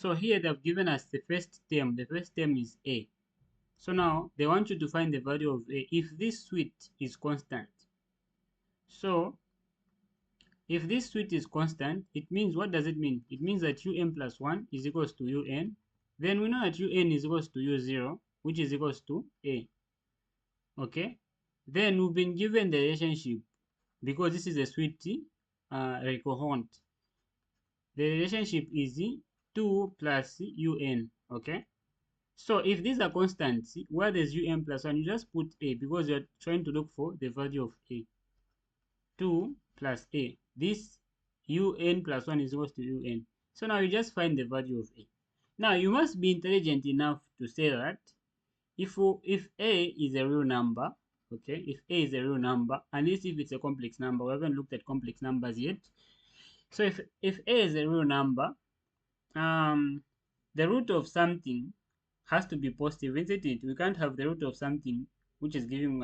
So here they've given us the first term. The first term is a. So now they want you to find the value of a if this suite is constant. So if this suite is constant, it means, what does it mean? It means that un plus 1 is equals to un. Then we know that un is equals to u0, which is equals to a. Okay? Then we've been given the relationship because this is a suite recurrent. The relationship is 2 plus un. Okay? So if these are constants, where there's un plus 1, you just put a because you're trying to look for the value of a. 2 plus a. This un plus 1 is equals to un. So now you just find the value of a. Now you must be intelligent enough to say that if a is a real number, okay, if a is a real number, and if it's a complex number, we haven't looked at complex numbers yet. So if a is a real number, the root of something has to be positive, isn't it? We can't have the root of something which is giving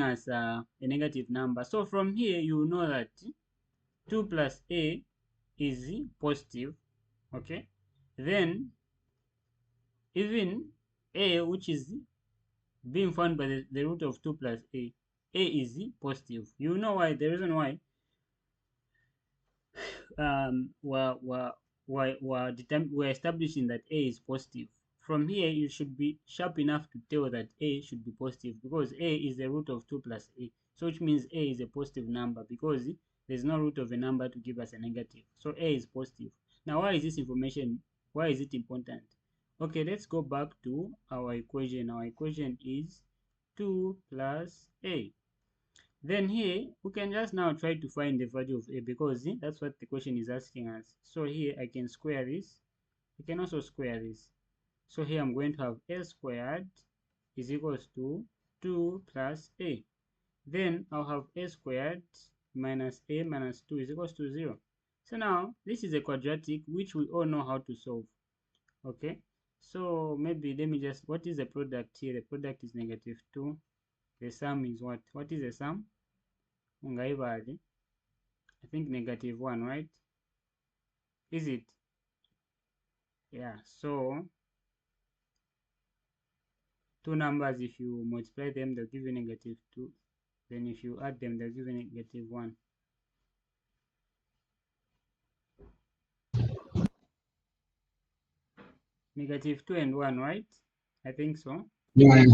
us a negative number. So from here you know that 2 plus a is positive. Okay, then even a, which is being found by the root of 2 plus a is positive. You know why? The reason why we're establishing that a is positive. From here you should be sharp enough to tell that a should be positive because a is the root of 2 plus a, so which means a is a positive number because there's no root of a number to give us a negative. So a is positive. Now why is this information, why is it important? Okay, let's go back to our equation. Our equation is 2 plus a. Then here we can just now try to find the value of a because that's what the question is asking us. So here I can square this. I can also square this. So here I'm going to have a squared is equals to 2 plus a. Then I'll have a squared minus a minus 2 is equals to 0. So now this is a quadratic which we all know how to solve. Okay, so maybe let me just, what is the product here? The product is negative 2. The sum is what? What is the sum? I think negative 1, right? Is it? Yeah, so two numbers, if you multiply them, they'll give you negative 2. Then if you add them, they'll give you negative 1. Negative 2 and 1, right? I think so. Yeah.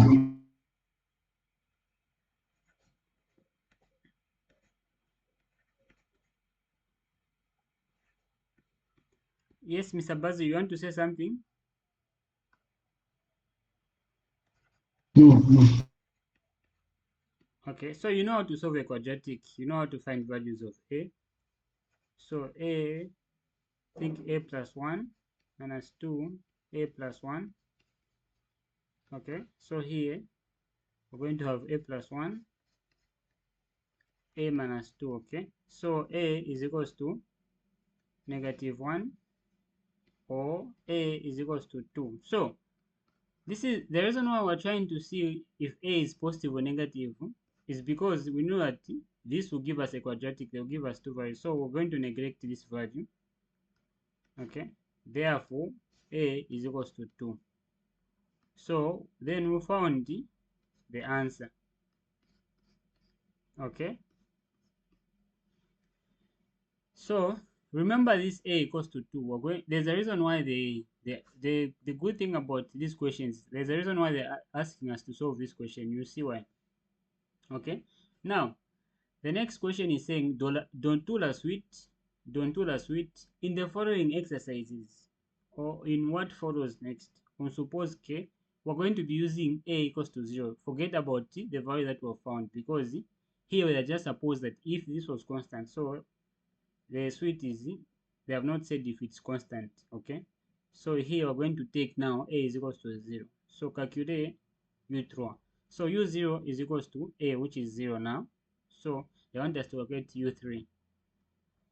Yes, Mr. Bazu, you want to say something? No. Okay, so you know how to solve a quadratic. You know how to find values of a. So a, think a plus 1 minus 2, a plus 1. Okay, so here we're going to have a plus 1, a minus 2. Okay, so a is equals to negative 1 or a is equals to 2. So this is the reason why we're trying to see if a is positive or negative, is because we know that this will give us a quadratic, they'll give us two values. So we're going to neglect this value. Okay, therefore a is equals to 2. So then we found the answer. Okay, so remember this a equals to 2. We're going, there's a reason why the good thing about these questions, there's a reason why they're asking us to solve this question. You see why. Okay, now the next question is saying don't do la suite in the following exercises, or in what follows next. On suppose k, we're going to be using a equals to 0. Forget about the value that we found because here we are just suppose that if this was constant, so the suite is, they have not said if it's constant. Okay, so here we're going to take now a is equals to 0. So calculate u3. So u0 is equals to a, which is 0 now. So they want us to get u3.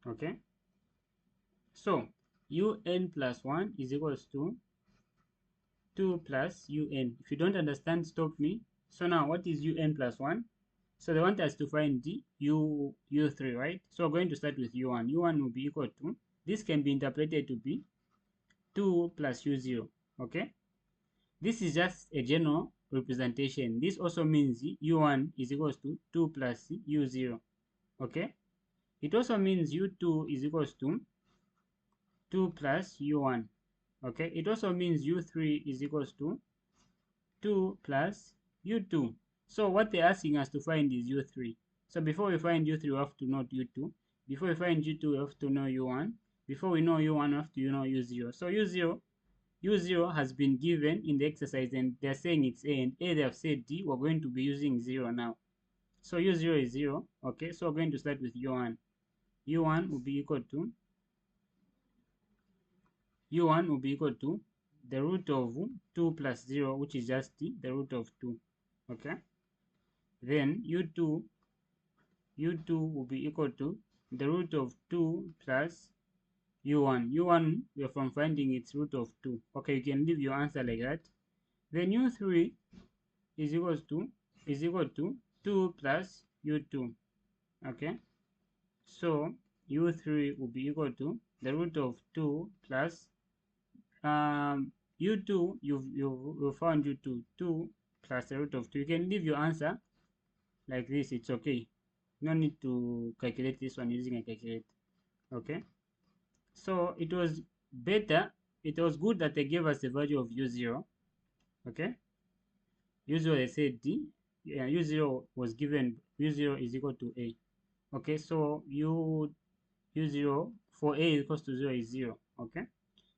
Okay, so un plus 1 is equals to 2 plus un. If you don't understand, stop me. So now what is un plus 1? So they want us to find the u3, right? So we're going to start with u1. u1 will be equal to, this can be interpreted to be 2 plus u0, okay? This is just a general representation. This also means u1 is equals to 2 plus u0, okay? It also means u2 is equals to 2 plus u1, okay? It also means u3 is equals to 2 plus u2. So what they're asking us to find is u3. So before we find u3, we have to know u2. Before we find u2, we have to know u1. Before we know u1, we have to know u0. So u0 has been given in the exercise, and they're saying it's a, and a they have said d. We're going to be using 0 now. So u0 is 0, okay? So we're going to start with u1. u1 will be equal to the root of 2 plus 0, which is just the root of 2, okay? Then u2 will be equal to the root of 2 plus u1. u1, we are from finding its root of 2. Okay, you can leave your answer like that. Then u3 is equal to 2 plus u2, okay? So u3 will be equal to the root of 2 plus u2, you've found u2, 2 plus the root of 2. You can leave your answer like this, it's okay. No need to calculate this one using a calculator, okay? So it was good that they gave us the value of u0, okay? u0, they said d, yeah, u0 was given, u0 is equal to a, okay? So u0 for a is equals to 0 is 0, okay?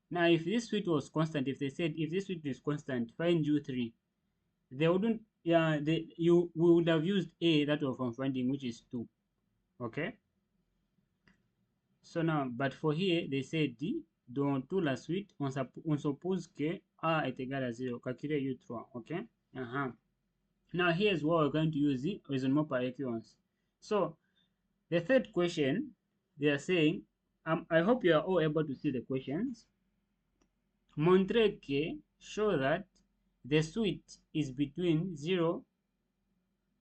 Now if this width was constant, if they said if this width is constant, find u3, they wouldn't, we would have used a that was from finding, which is 2, okay? So now, but for here, they said dans toute la suite, on suppose que a est égal à 0. Calculez u3, okay? Now here's what we're going to use the raisonnement par récurrence. So the third question, they are saying, I hope you are all able to see the questions. Montrez que, show that the suite is between 0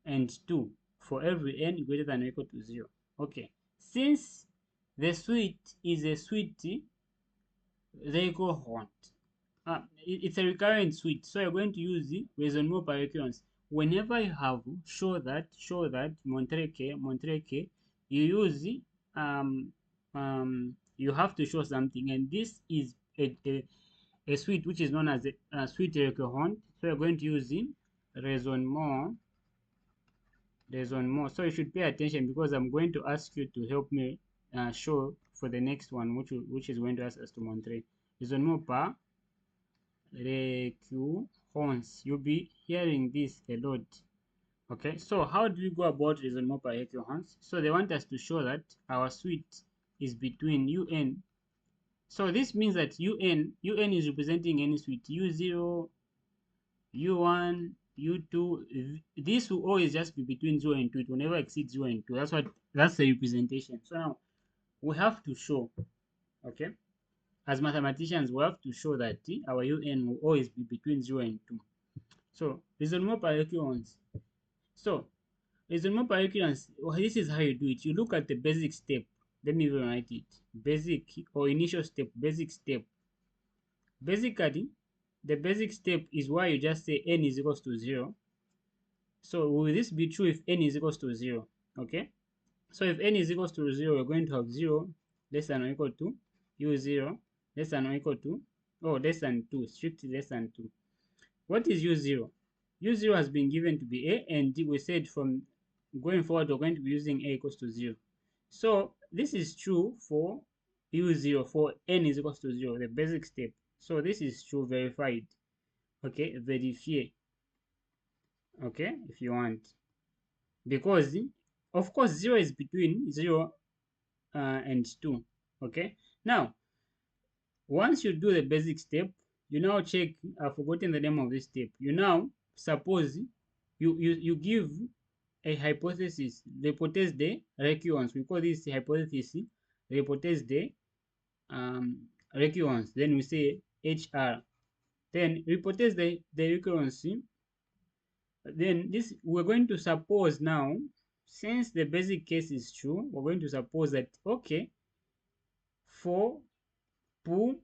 and 2 for every n greater than or equal to 0. Okay, since the suite is a suite recurrent, it's a recurrent suite, so you're going to use the raisonnement par récurrence. Whenever you have show that, montrer que, you use the, you have to show something, and this is a suite which is known as a suite recurrent, so you're going to use the raisonnement. So you should pay attention, because I'm going to ask you to help me show for the next one, which is going to ask us to montrer raisonnement par récurrence. You'll be hearing this a lot. Okay, so how do we go about raisonnement par récurrence? So they want us to show that our suite is between un. So this means that un is representing any suite, u0, u1, u2. This will always just be between 0 and 2. It will never exceed 0 and 2. That's the representation. So now we have to show, okay, as mathematicians, we have to show that our un will always be between 0 and 2. So raisonnement par récurrence. So raisonnement par récurrence, this is how you do it. You look at the basic step. Let me even write it. Basic or initial step, basic step. Basically, the basic step is why you just say n is equals to 0. So will this be true if n is equals to 0? Okay. So if n is equals to 0, we're going to have 0 less than or equal to u0 less than or equal to, less than 2, strictly less than 2. What is u0? u0 has been given to be a, and we said from going forward we're going to be using a equals to 0. So this is true for u0 for n is equals to 0, the basic step. So this is true, verified. Okay, verify. Okay, if you want, because of course 0 is between 0 and 2. Okay, now once you do the basic step, you now check, I've forgotten the name of this step. You now suppose you give a hypothesis, l'hypothèse de récurrence. We call this hypothesis l'hypothèse de récurrence. Then we say HR. Then hypothèse de récurrence Then this we're going to suppose now, since the basic case is true, we're going to suppose that okay, for poo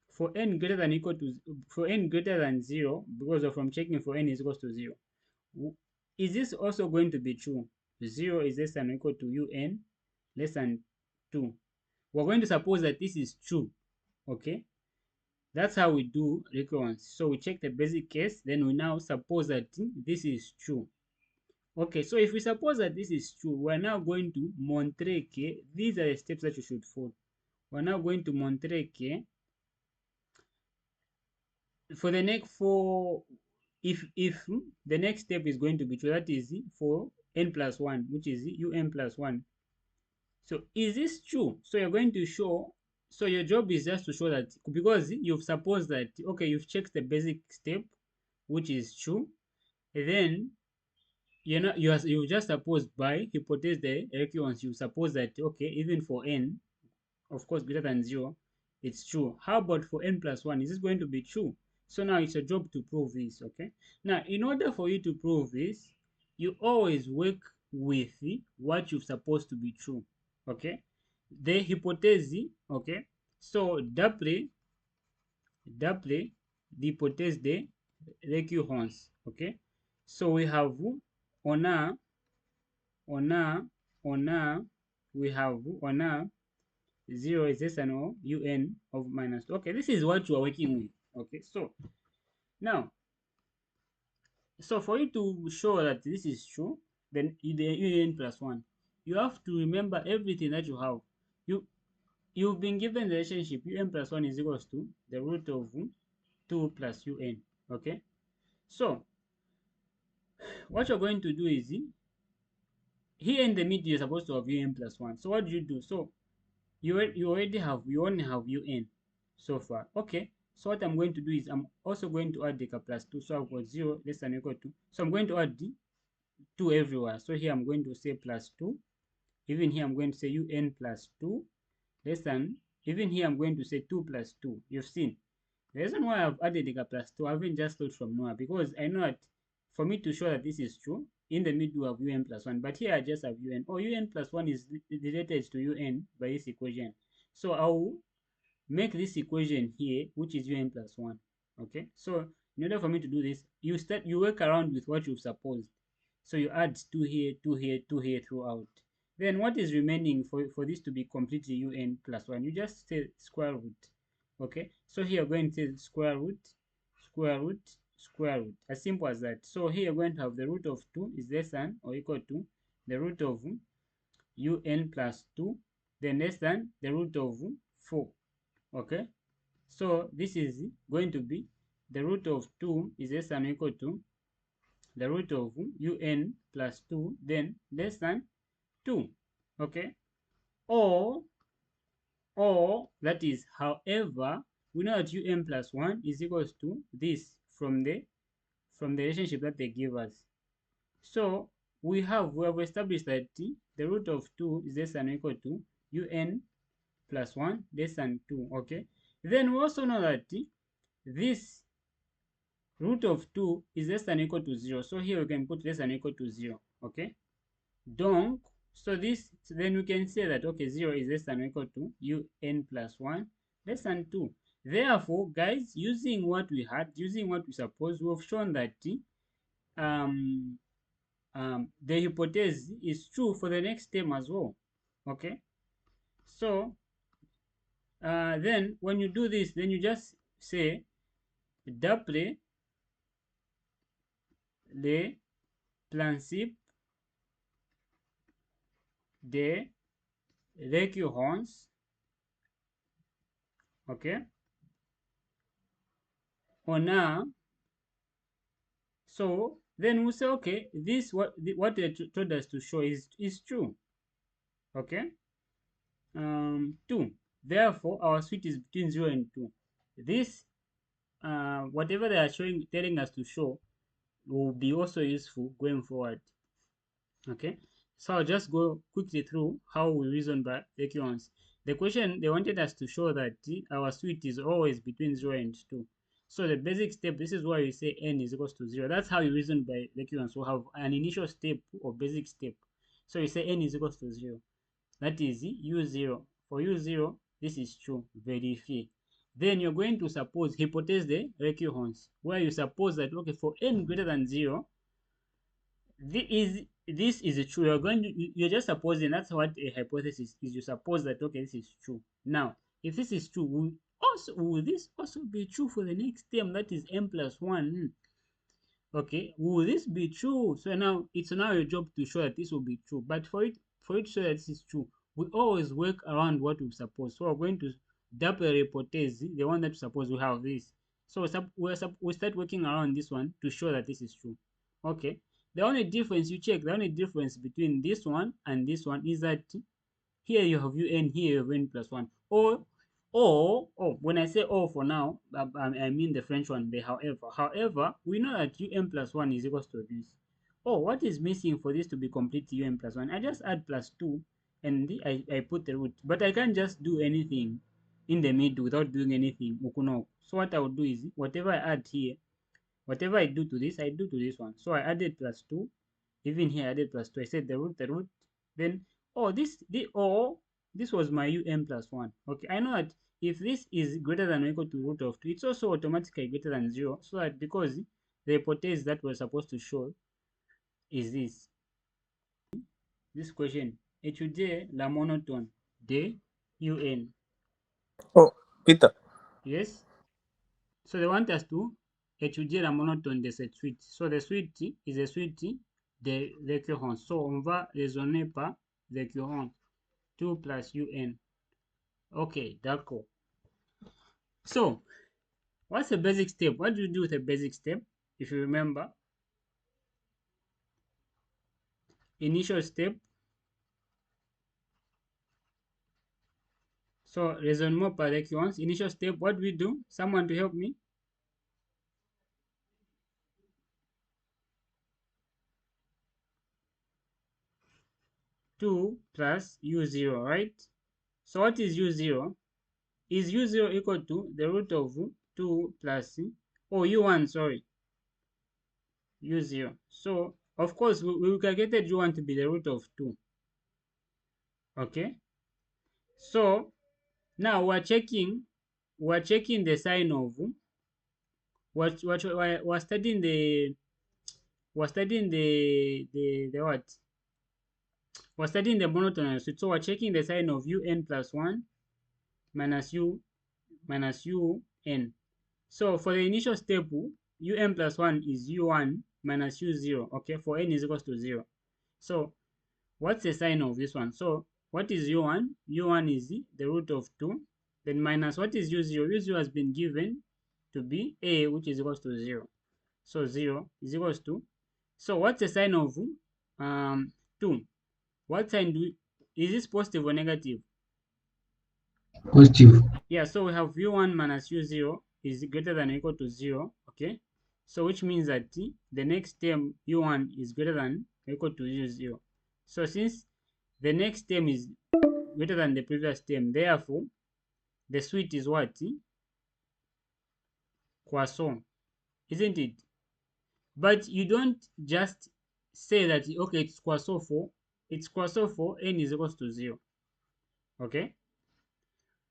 for n greater than equal to for n greater than 0, because of from checking for n is equals to 0, is this also going to be true? 0 is less than or equal to un less than 2. We're going to suppose that this is true. Okay, that's how we do recurrence. So we check the basic case, then we now suppose that this is true. Okay, so if we suppose that this is true, we're now going to montrer que these are the steps that you should follow. We're now going to montrer que for the next for if the next step is going to be true, that is for n plus 1, which is un plus 1. So is this true? So you're going to show, so your job is just to show that, because you've supposed that, okay, you've checked the basic step, which is true, and then you just suppose by hypothesis the recurrence, you suppose that okay, even for n, of course, greater than 0, it's true. How about for n plus 1? Is this going to be true? So now it's your job to prove this, okay? Now, in order for you to prove this, you always work with what you're supposed to be true, okay? The hypothesis, okay? So, d'après l'hypothèse de récurrence, okay? So we have, on a, on a, on a, we have, on a, 0 is less than or un of minus 2. Okay, this is what you are working with. Okay, so now, so for you to show that this is true, then the un plus 1, you have to remember everything that you have. You've been given the relationship un plus 1 is equals to the root of 2 plus un. Okay, so what you're going to do is here in the middle you're supposed to have un plus 1. So what do you do? So you only have un so far. Okay, so what I'm going to do is I'm also going to add the plus 2. So I've got 0 less than or equal to, so I'm going to add the 2 everywhere. So here I'm going to say plus 2, even here I'm going to say un plus 2 less than, even here I'm going to say 2 plus 2. You've seen the reason why I've added the plus 2, I haven't just thought from nowhere, because I know that for me to show that this is true, in the middle of un plus 1, but here I just have un. Oh, un plus 1 is related to un by this equation. So I'll make this equation here, which is un plus 1. Okay, so in order for me to do this, you work around with what you've supposed. So you add 2 here, 2 here, 2 here throughout. Then what is remaining for this to be completely un plus 1? You just say square root. Okay, so here you're going to say square root, square root, square root, as simple as that. So here you're going to have the root of 2 is less than or equal to the root of un plus 2, then less than the root of 4. Okay, so this is going to be the root of 2 is less than or equal to the root of un plus 2, then less than 2. Okay, or that is, however, we know that un plus 1 is equals to this from the relationship that they give us. So we have established that the root of 2 is less than or equal to un plus 1 less than 2. Okay, then we also know that this root of 2 is less than or equal to 0. So here we can put less than or equal to 0. Okay, donc, so then we can say that okay, 0 is less than or equal to un plus 1 less than 2. Therefore, guys, using what we suppose, we've shown that the hypothesis is true for the next term as well. Okay, so then when you do this, then you just say d'après le principe de récurrence. Okay, on a, so then we say okay, this what they told us to show is true. Okay, 2. Therefore, our suite is between 0 and 2. This whatever they are telling us to show will be also useful going forward. Okay, so I'll just go quickly through how we reason by recurrence. The question, they wanted us to show that our suite is always between 0 and 2. So the basic step, this is why you say n is equals to 0. That's how you reason by recurrence. So have an initial step or basic step. So you say n is equals to 0. That is u0. For u0, this is true. Verify. Then you're going to suppose, hypothesize the recurrence, where you suppose that, okay, for n greater than 0, this is true. You're just supposing. That's what a hypothesis is. You suppose that, okay, this is true. Now, if this is true, will this also be true for the next term, that is n plus 1? Okay, will this be true? So now it's now your job to show that this will be true. But for it to show that this is true, we always work around what we suppose. So we're going to double hypothesis, the one that we suppose we have this. So we start working around this one to show that this is true. Okay. The only difference the only difference between this one and this one is that here you have un, here you have n plus 1. Or, when I say or for now, I mean the French one, the however. However, we know that un plus 1 is equals to this. Oh, what is missing for this to be complete un plus 1? I just add plus 2 and I put the root. But I can't just do anything in the middle without doing anything. So what I would do is, whatever I add here, whatever I do to this, I do to this one. So I added plus 2. Even here I added plus 2. I said the root. Then, this was my un plus 1. Okay, I know that if this is greater than or equal to root of 2, it's also automatically greater than 0. So that because the hypothesis that we're supposed to show is this question. Étudier la monotone de un. Oh, Peter. Yes. So they want us to étudier la monotone de cette suite. So the suite is a suite de récurrence. So on va raisonner par récurrence. 2 plus un. Okay, d'accord. So, what's the basic step? What do you do with a basic step? If you remember, initial step. So, raisonnement par récurrence. Initial step, what do we do? Someone to help me? Two plus u0, right? So, what is u0? Is u0 equal to the root of 2 plus, u1, sorry, u0. So, of course, we calculated u1 to be the root of 2. Okay? So, now we're checking the sign of we're studying the what? We're studying the monotone. So we're checking the sign of un plus 1 minus un. So for the initial step, un plus 1 is u1 minus u0. Okay, for n is equals to 0. So what's the sign of this one? So what is u1? u1 is the root of 2. Then minus what is u0? u0 has been given to be a, which is equals to 0. So 0 is equals to. So what's the sign of 2? What sign is this positive or negative? Positive. Yeah, so we have u1 minus u0 is greater than or equal to 0. Okay, so which means that the next term u1 is greater than or equal to u0. So since the next term is greater than the previous term, therefore the suite is what? Croissant, isn't it? But you don't just say that, okay, it's croissant for n is equals to 0. Okay,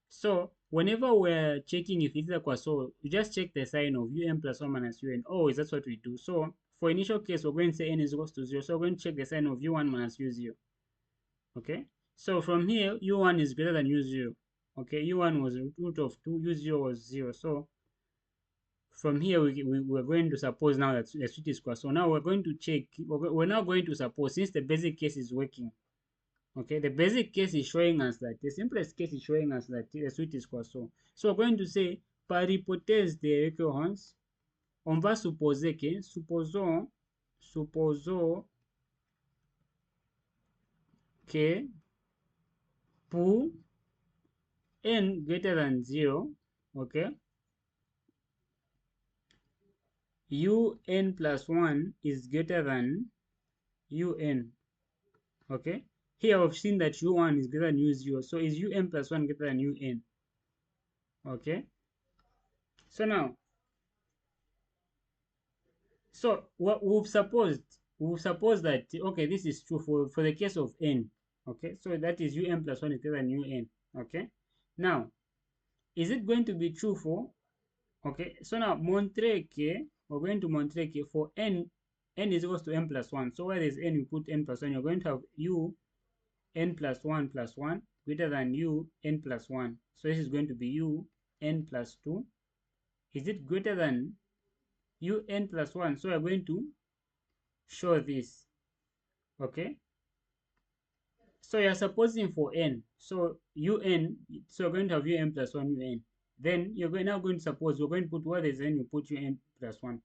so whenever we're checking if it's a croissant, you just check the sign of un plus 1 minus un. Always, that's what we do. So for initial case, we're going to say n is equals to 0. So we're going to check the sign of u1 minus u0. Okay, so from here, u1 is greater than u0. Okay, u1 was root of 2, u0 was 0. So from here, we're going to suppose now that the suite is croissant. Now we're going to check, we're now going to suppose, since the basic case is working, okay, the basic case is showing us that, the simplest case is showing us that the suite is croissant. So we're going to say, par hypothèse de récurrence, on va supposer que, supposons que pour n greater than 0, okay, un plus 1 is greater than un. Okay, here we've seen that u1 is greater than u0. So is un plus 1 greater than un? Okay, so now So what we've supposed that okay, this is true for the case of n. Okay, so that is un plus 1 is greater than un. Okay, now is it going to be true for, okay, so now montre que, we're going to montre que for n is equals to n plus 1. So where there's n, you put n plus 1, you're going to have u n plus 1 plus 1 greater than u n plus 1. So this is going to be u n plus 2. Is it greater than u n plus 1? So we're going to show this. Okay, so you're supposing for n, so un, so you're going to have un plus 1 un. Then now going to suppose we're going to put what is n, you put un plus 1.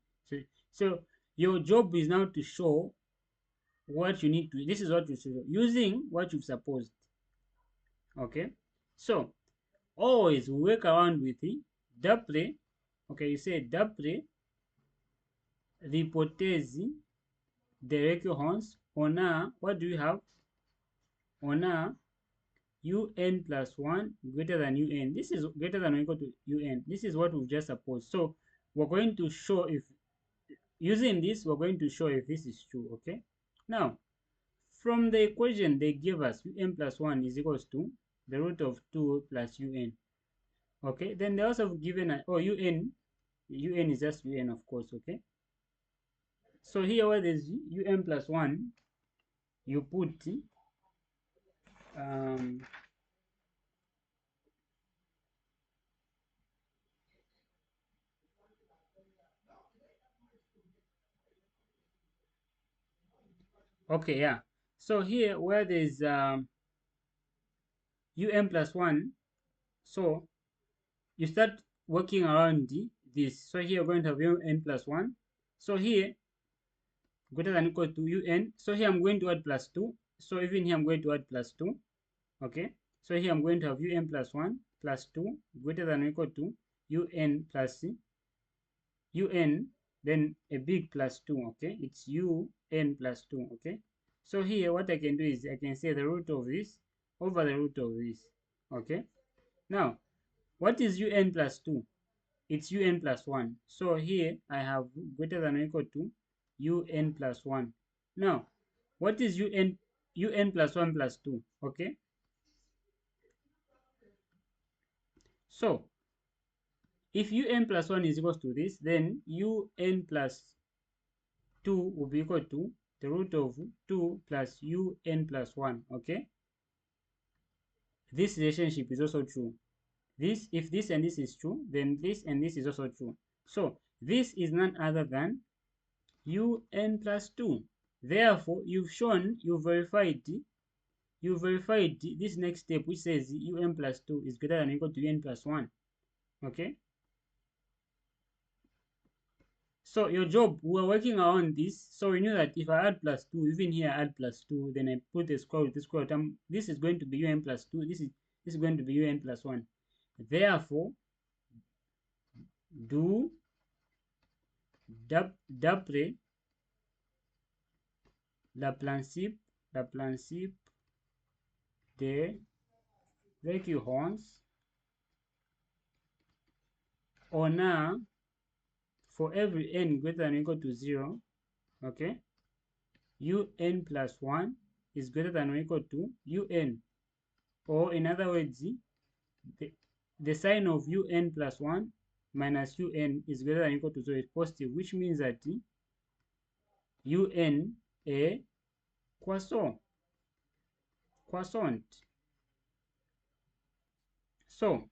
So your job is now to show what you need to, this is what you should do using what you've supposed. Okay, so always work around with the d'après. Okay, you say d'après l'hypothèse de récurrence, on a, what do you have? On a un plus 1 greater than un. This is greater than or equal to un. This is what we've just supposed. So we're going to show if, using this, we're going to show if this is true. Okay, now from the equation they give us, un plus 1 is equals to the root of 2 plus un. Okay, then they also given a, oh, un is just un, of course. Okay, so here where there's un plus 1, you put um, okay, yeah, so here where there's un plus 1, so you start working around this. So here you're going to have un plus 1. So here greater than or equal to un. So here I'm going to add plus 2. So even here I'm going to add plus 2. Okay, so here I'm going to have un plus 1 plus 2 greater than or equal to un plus un, then a big plus 2. Okay, it's un plus 2. Okay, so here what I can do is I can say the root of this over the root of this. Okay, now what is un plus 2? It's un plus 1. So here I have greater than or equal to un plus 1. Now what is un plus 1 plus 2? Okay, so if un plus 1 is equals to this, then un plus 2 will be equal to the root of 2 plus un plus 1. Okay, this relationship is also true. This, if this and this is true, then this and this is also true. So this is none other than un plus 2. Therefore, you verified this next step, which says un plus 2 is greater than or equal to un plus 1. Okay, so your job, we're working around this. So we know that if I add plus 2, even here I add plus 2, then I put the square root, the square root, this is going to be un plus 2, this is going to be un plus 1. Therefore, do d'après le principe de récurrence, on a, for every n greater than or equal to 0, okay, un plus 1 is greater than or equal to un, or in other words, the sign of un plus 1 minus un is greater than or equal to 0 is positive, which means that un est croissant. So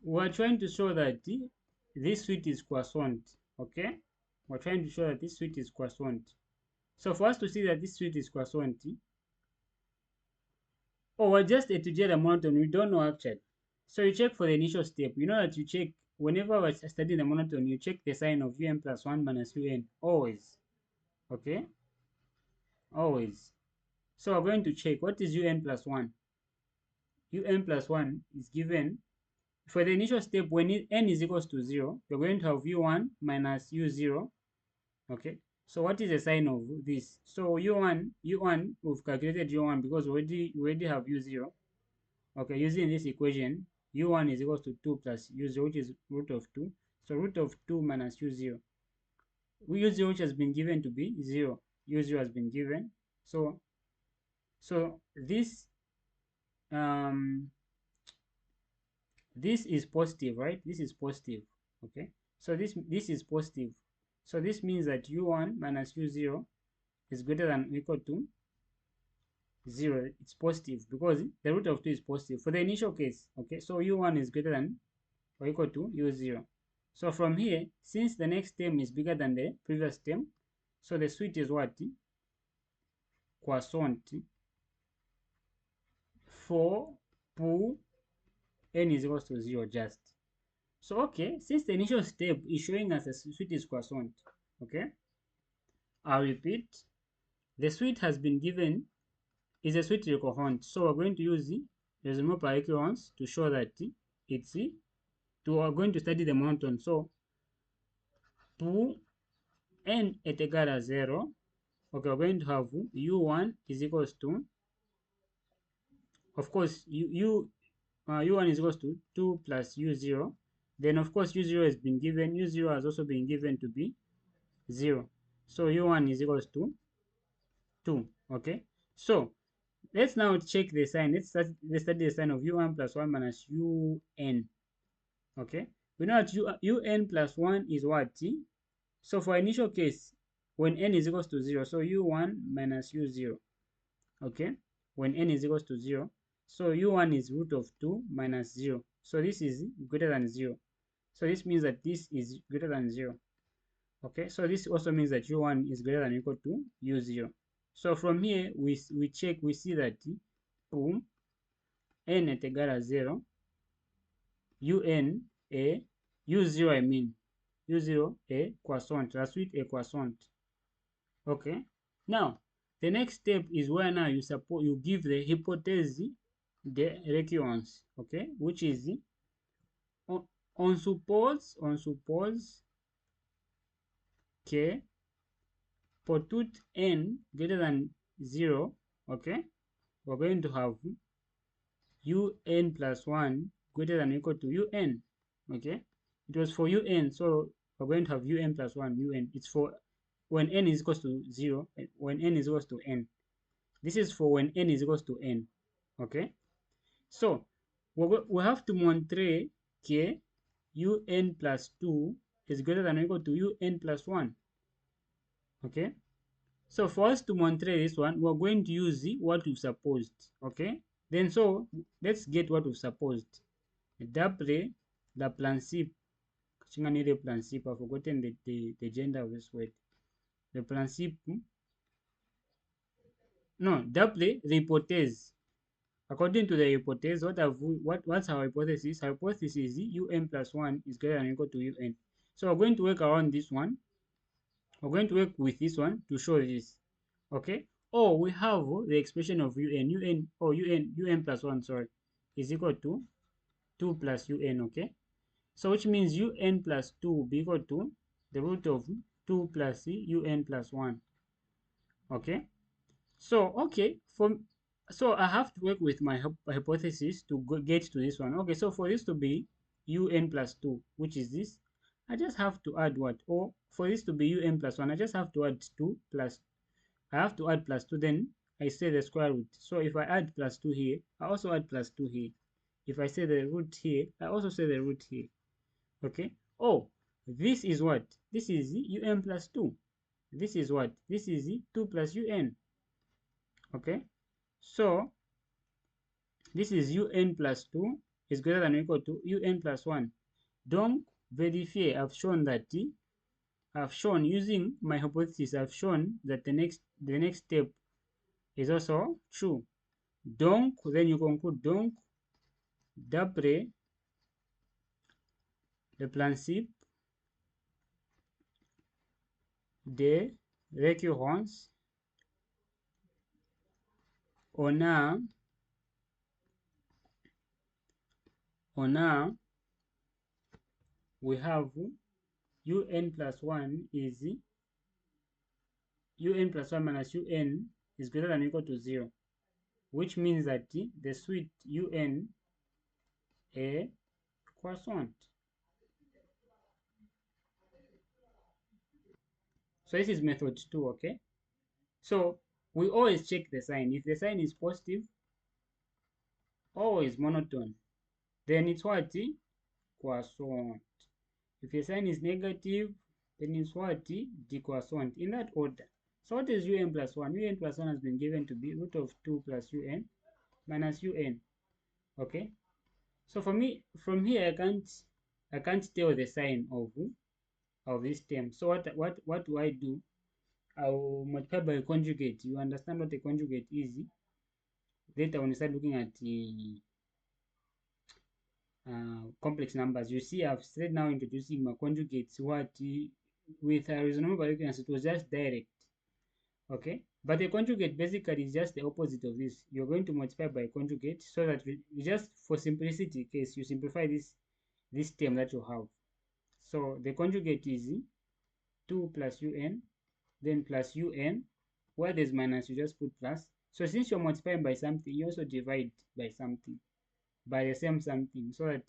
we're trying to show that this suite is croissant. Okay, we're trying to show that this suite is croissant. So for us to see that this suite is croissant, or we're just étudier the monotone, we don't know actually. So you check for the initial step. You know that you check whenever we're studying the monotone, you check the sign of un plus 1 minus un always. Okay, always. So we're going to check what is un plus 1. Un plus 1 is given for the initial step when n is equals to 0. You're going to have u1 minus u0. Okay, so what is the sign of this? So u1 we've calculated u1 because we already have u0. Okay, using this equation, u1 is equals to 2 plus u0, which is root of 2. So root of 2 minus u0. u0 which has been given to be 0. u0 has been given. So um this is positive, right? This is positive. Okay, so this is positive. So this means that u1 minus u0 is greater than or equal to 0. It's positive because the root of 2 is positive for the initial case. Okay, so u1 is greater than or equal to u0. So from here, since the next term is bigger than the previous term, so the suite is what? Croissant for pour n is equals to 0 just. So okay, since the initial step is showing us the suite is croissant, okay, I'll repeat. The suite has been given is a suite recurrent. So we're going to use the Raisonnement par recurrence to show that it's we're going to study the monotone. So pour n est égal à 0, okay, we're going to have u1 is equals to, of course, u1 is equals to 2 plus u0. Then, of course, u0 has been given. u0 has also been given to be 0. So u1 is equals to 2. Okay. So let's now check the sign. Let's study the sign of u1 plus 1 minus un. Okay. We know that un plus 1 is what? So for initial case, when n is equals to 0, so u1 minus u0. Okay. When n is equals to 0, so u1 is root of 2 minus 0. So this is greater than 0. So this means that this is greater than 0. Okay, so this also means that u1 is greater than or equal to u0. So from here, we check, we see that boom, n est égal à 0, un est, u0 I mean, u0 est croissant, la suite est croissante. Okay, now the next step is where now you give the hypothesis de recurrence, okay, which is on suppose que for tout n greater than 0, okay, we're going to have un plus 1 greater than or equal to un, okay. It was for un, so we're going to have un plus 1 un. It's for when n is equals to 0, when n is equals to n. This is for when n is equals to n, okay. So we have to montrer que un plus 2 is greater than or equal to un plus 1, okay. So for us to montrer this one, we're going to use what we've supposed, okay. Then so let's get what we've supposed. D'après le principe, I've forgotten the gender of this word. The principe, no, d'après l'hypothèse. According to the hypothesis, what's our hypothesis? Our hypothesis is un plus 1 is greater than or equal to un. So we're going to work around this one. We're going to work with this one to show this. Okay. Or we have the expression of un plus 1, sorry, is equal to 2 plus un, okay. So which means un plus 2 will be equal to the root of 2 plus un plus 1, okay. So okay, so I have to work with my hypothesis to get to this one. Okay, so for this to be un plus 2, which is this, I just have to add what? Or for this to be un plus 1, I just have to add 2 plus, I have to add plus 2, then I say the square root. So if I add plus 2 here, I also add plus 2 here. If I say the root here, I also say the root here. Okay. Oh, this is what? This is un plus 2. This is what? This is 2 plus un. Okay. So this is un plus 2 is greater than or equal to un plus 1. Donc, vérifier, I've shown that using my hypothesis, I've shown that the next step is also true. Donc, then you conclude, donc, d'après le principe de récurrence, on a we have un plus 1 is un plus 1 minus un is greater than or equal to 0, which means that the suite un est croissant. So this is method 2, okay? So we always check the sign. If the sign is positive, always monotone, then it's what? Croissant. If the sign is negative, then it's what? Decroissant. In that order. So what is un plus 1? Un plus 1 has been given to be root of 2 plus un minus un. Okay? So for me, from here I can't tell the sign of this term. So what do I do? I will multiply by a conjugate. You understand what a conjugate is? Later when you start looking at complex numbers, you see I've started now introducing my conjugates. What with reasonable variance, it was just direct. Okay, but a conjugate basically is just the opposite of this. You're going to multiply by a conjugate so that we just for simplicity case you simplify this term that you have. So the conjugate is 2 plus un, then plus un. Where there's minus, you just put plus. So since you're multiplying by something, you also divide by something, by the same something, so that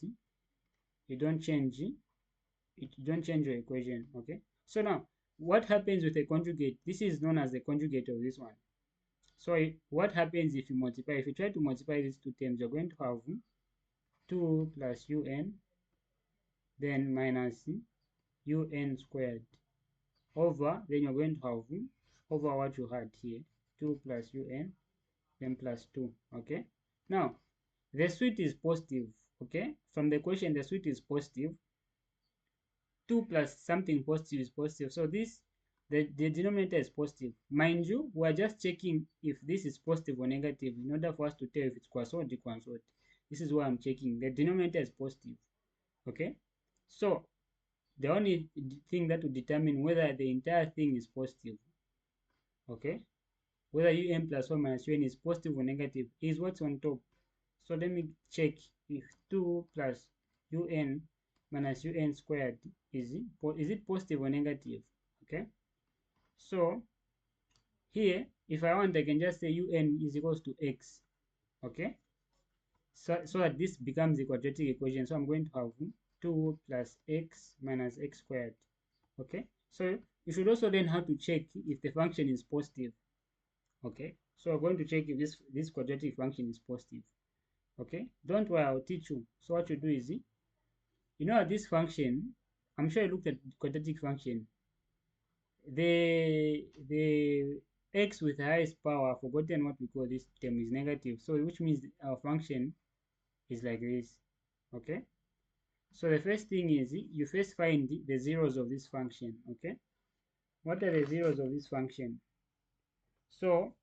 you don't change your equation. Okay. So now, what happens with a conjugate? This is known as the conjugate of this one. So what happens if you multiply? If you try to multiply these two terms, you're going to have 2 plus un, then minus un squared over, then you're going to have over what you had here, 2 plus un, then plus 2. Okay. Now, the suit is positive. Okay. From the equation, the suit is positive. 2 plus something positive is positive. So the denominator is positive. Mind you, we're just checking if this is positive or negative in order for us to tell if it's croissant or decroissant. This is why I'm checking. The denominator is positive. Okay. So the only thing that will determine whether the entire thing is positive, okay, whether un plus 1 minus un is positive or negative, is what's on top. So let me check if 2 plus un minus un squared is it positive or negative. Okay, so here if I want, I can just say un is equals to x. Okay, so that this becomes the quadratic equation. So I'm going to have 2 plus x minus x squared. Okay, so you should also learn how to check if the function is positive. Okay, so we're going to check if this quadratic function is positive. Okay, don't worry, I'll teach you. So what you do is, you know this function, I'm sure you looked at quadratic function. The x with the highest power, I've forgotten what we call this term, is negative. So which means our function is like this. Okay, so the first thing is you first find the zeros of this function. Okay, what are the zeros of this function? So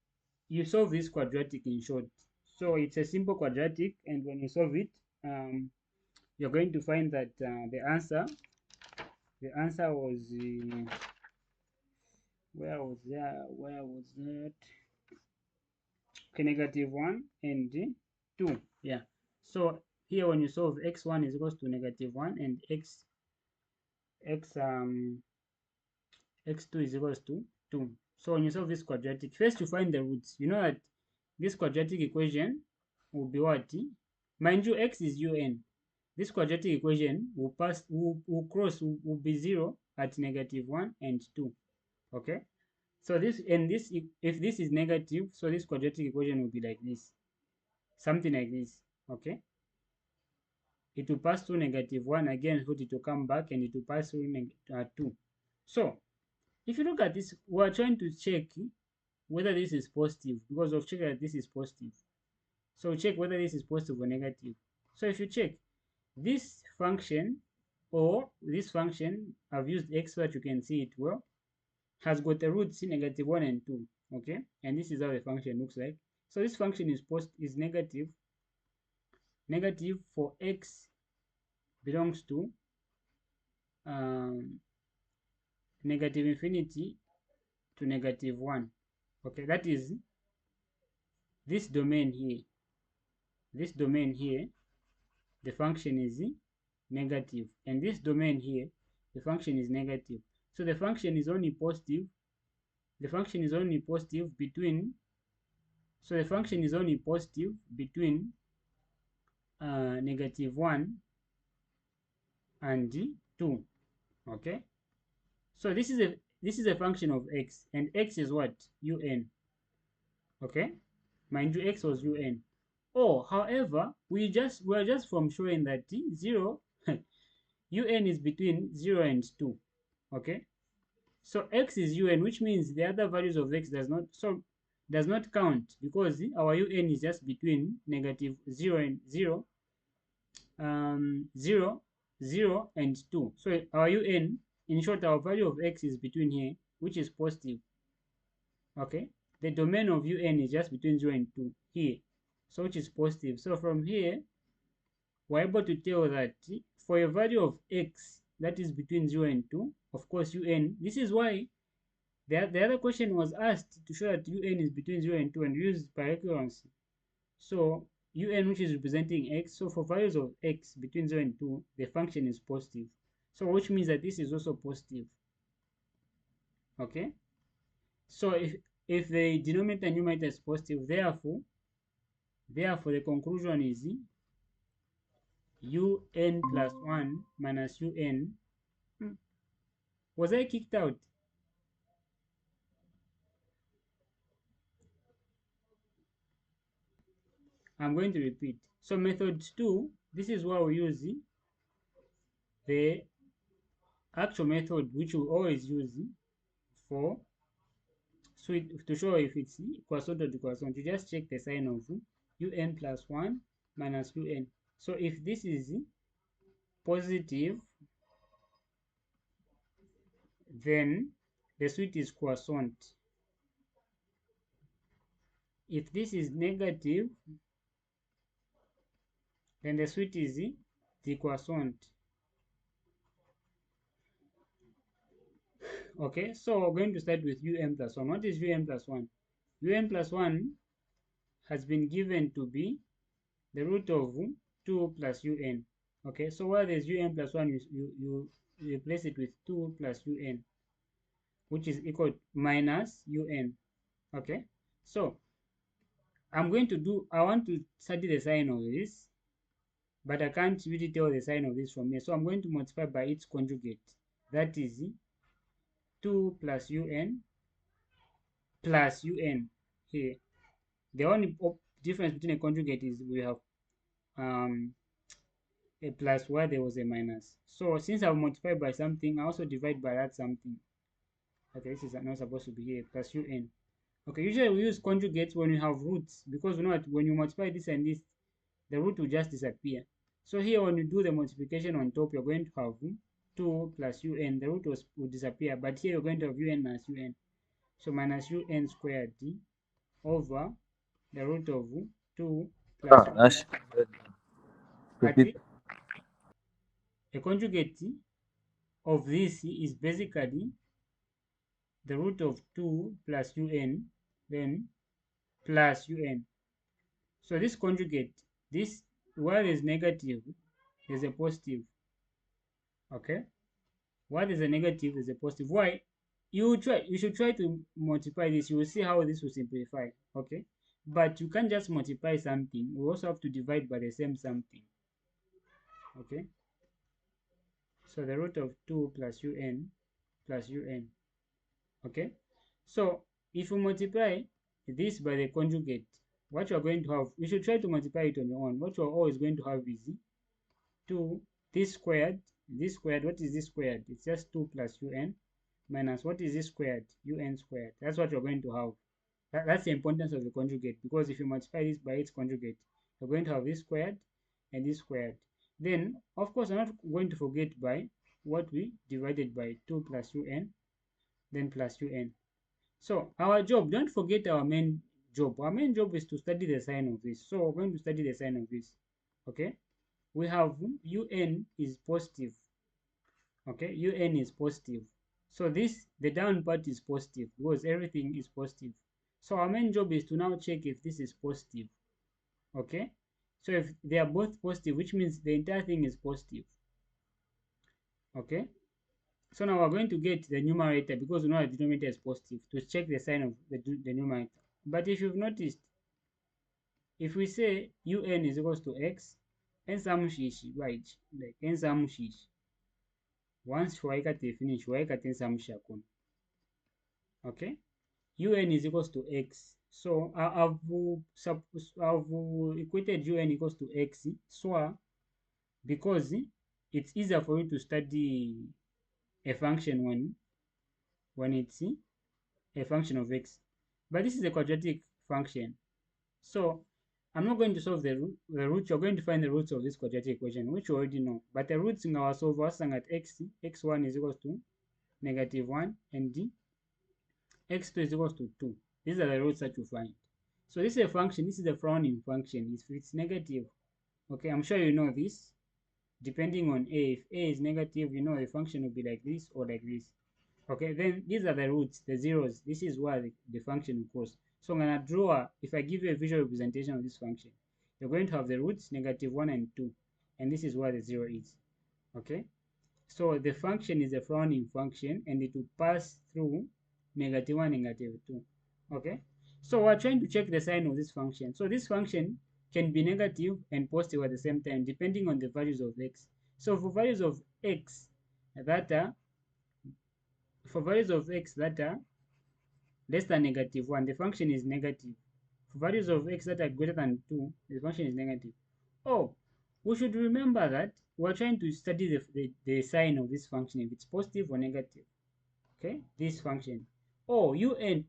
you solve this quadratic in short. So it's a simple quadratic, and when you solve it, you're going to find that the answer was where was that? Okay, negative 1 and 2. Yeah. So here when you solve x1 is equals to negative 1 and x x2 is equals to 2. So when you solve this quadratic, first you find the roots. You know that this quadratic equation will be what? Mind you, x is un. This quadratic equation will be 0 at negative 1 and 2. Okay. So this and this, if this is negative, so this quadratic equation will be like this, something like this. Okay. It will pass through negative 1 again, so it will come back and it will pass through 2. So if you look at this, we're trying to check whether this is positive because of check that this is positive. So check whether this is positive or negative. So if you check this function or this function, I've used x so that you can see it well, has got the roots negative 1 and 2. Okay, and this is how the function looks like. So this function is negative for x belongs to um, negative infinity to negative 1. Okay, that is this domain here. This domain here, the function is negative, and this domain here, the function is negative. So the function is only positive. The function is only positive between. So the function is only positive between negative 1 and 2. Okay, so this is this is a function of x, and x is what? Un. Okay, mind you, x was un. Or however, we're just from showing that 0 un is between 0 and 2. Okay, so x is un, which means the other values of x does not count, because our un is just between negative 0 and 0, 0, 0 and 2. So our un, in short, our value of x is between here, which is positive. Okay, the domain of un is just between 0 and 2 here, so which is positive. So from here, we're able to tell that for a value of x that is between 0 and 2, of course un, this is why the other question was asked to show that un is between 0 and 2 and used by recurrency. So un, which is representing x, so for values of x between 0 and 2, the function is positive. So which means that this is also positive. Okay, so if the denominator and numerator is positive, therefore the conclusion is un plus 1 minus un. Was I kicked out? I'm going to repeat. So method 2, this is where we use the actual method which we always use for to show if it's croissant or decroissant. You just check the sign of un plus 1 minus un. So if this is positive, then the suite is croissant. If this is negative, then the suite is decroissant. Okay, so we're going to start with un plus 1. What is un plus 1? Un plus 1 has been given to be the root of 2 plus un. Okay, so where there's un plus 1, you replace it with 2 plus un, which is equal to minus un. Okay, so I want to study the sign of this, but I can't really tell the sign of this from here. So I'm going to multiply by its conjugate. That is 2 plus un plus un here. The only difference between a conjugate is we have a plus where there was a minus. So since I've multiplied by something, I also divide by that something. Okay, this is not supposed to be here, plus un. Okay, usually we use conjugates when you have roots, because you know that when you multiply this and this, the root will just disappear. So here when you do the multiplication on top, you're going to have 2 plus un, the root will disappear, but here you're going to have un minus un. So minus un squared over the root of 2 plus un. Ash. Repeat. A conjugate of this is basically the root of 2 plus un, then plus un. So this conjugate, this, while there's negative, there's a positive. Okay, while there's a negative, there's a positive. Why? You should try to multiply this. You will see how this will simplify. Okay, but you can't just multiply something. We also have to divide by the same something. Okay, so the root of 2 plus un plus un. Okay, so if you multiply this by the conjugate, what you are going to have, you should try to multiply it on your own. What you are always going to have is 2, this squared, what is this squared? It's just 2 plus un minus, what is this squared? Un squared. That's what you're going to have. That's the importance of the conjugate, because if you multiply this by its conjugate, you're going to have this squared and this squared. Then, of course, I'm not going to forget by what we divided by 2 plus un, then plus un. So our job, don't forget our main job. Our main job is to study the sign of this. So we're going to study the sign of this. Okay, we have un is positive. Okay, un is positive. So this, the down part is positive because everything is positive. So our main job is to now check if this is positive. Okay, so if they are both positive, which means the entire thing is positive. Okay, so now we're going to get the numerator, because we know the denominator is positive, to check the sign of the numerator. But if you've noticed, if we say un is equals to x, ensamushishi, right? Like ensamushishi. Once waikate finish, waikate ensamushakon. Okay, un is equals to x. So I've equated un equals to x. So because it's easier for you to study a function when it's a function of x. But this is a quadratic function. So I'm not going to solve the root. You're going to find the roots of this quadratic equation, which you already know. But the roots in our solver are at x1 is equals to -1, and x2 is equals to 2. These are the roots that you find. So this is a function. This is a frowning function. If it's negative, okay, I'm sure you know this. Depending on a, if a is negative, you know the function will be like this or like this. Okay, then these are the roots, the zeros. This is where the function goes. So I'm going to draw, if I give you a visual representation of this function, you're going to have the roots -1 and 2. And this is where the 0 is. Okay, so the function is a frowning function and it will pass through -1, -2. Okay, so we're trying to check the sign of this function. So this function can be negative and positive at the same time, depending on the values of x. So for values of x that are less than -1, the function is negative. For values of x that are greater than 2, the function is negative. Oh, we should remember that we're trying to study the sign of this function, if it's positive or negative. Okay, this function. Oh,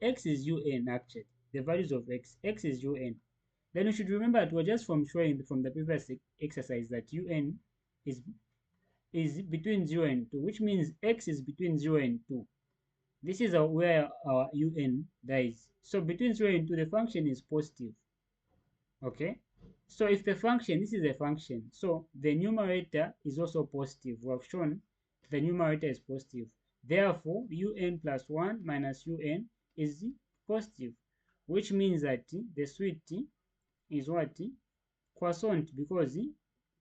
x is un actually. The values of x is un. Then you should remember that we're just showing from the previous exercise that un is between 0 and 2, which means x is between 0 and 2. This is where our un lies. So between 0 and 2, the function is positive. Okay, so if the function, this is a function, so the numerator is also positive. We have shown the numerator is positive. Therefore, un plus 1 minus un is positive, which means that the suite is what? Croissant, because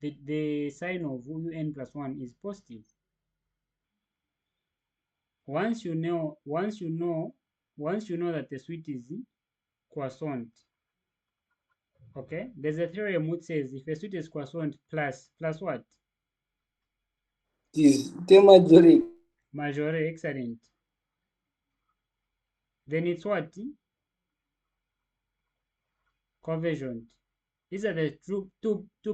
the sign of un plus 1 is positive. Once you know that the suite is croissant, okay, there's a theorem which says if a suite is croissant plus what? Is the majority. Majority, excellent. Then it's what? Convergent. These are the two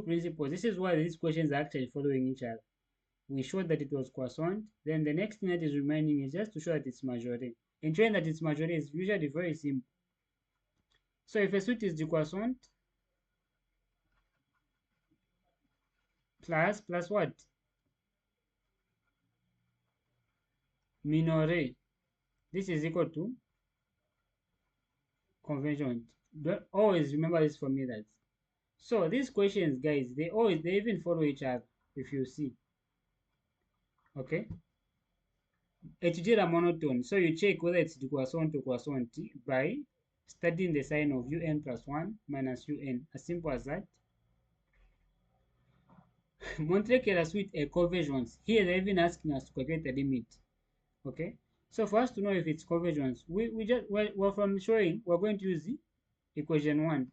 principles. This is why these questions are actually following each other. We showed that it was croissant. Then the next thing that is remaining is just to show that it's majority. In showing that it's majority is usually very simple. So if a suite is decroissant plus what? Minoré. This is equal to convergent. Don't always remember this for me, that. So these questions, guys, they even follow each other, if you see. Okay, étudier la monotone. So you check whether it's croissant or croissant by studying the sign of un plus 1 minus un. As simple as that. Montrer que la suite est convergence. Here they're even asking us to calculate the limit. Okay, so for us to know if it's convergence, we're from showing, we're going to use the equation 1.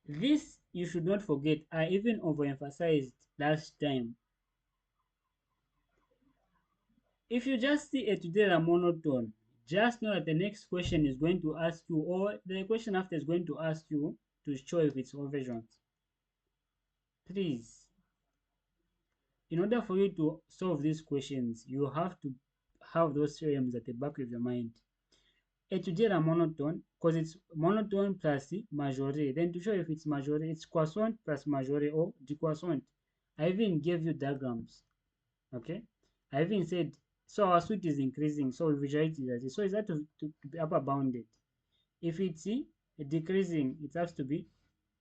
This you should not forget. I even overemphasized last time. If you just see a today a monotone, just know that the next question is going to ask you, or the question after is going to ask you to show if it's convergent. Please, in order for you to solve these questions, you have to have those theorems at the back of your mind. Étudier la monotone, because it's monotone plus majoré. Then to show if it's majoré, it's croissant plus majoré or decroissant. I even gave you diagrams. Okay, I even said, so our suite is increasing, so we visualize it as this. So is that to be upper bounded? If it's decreasing, it has to be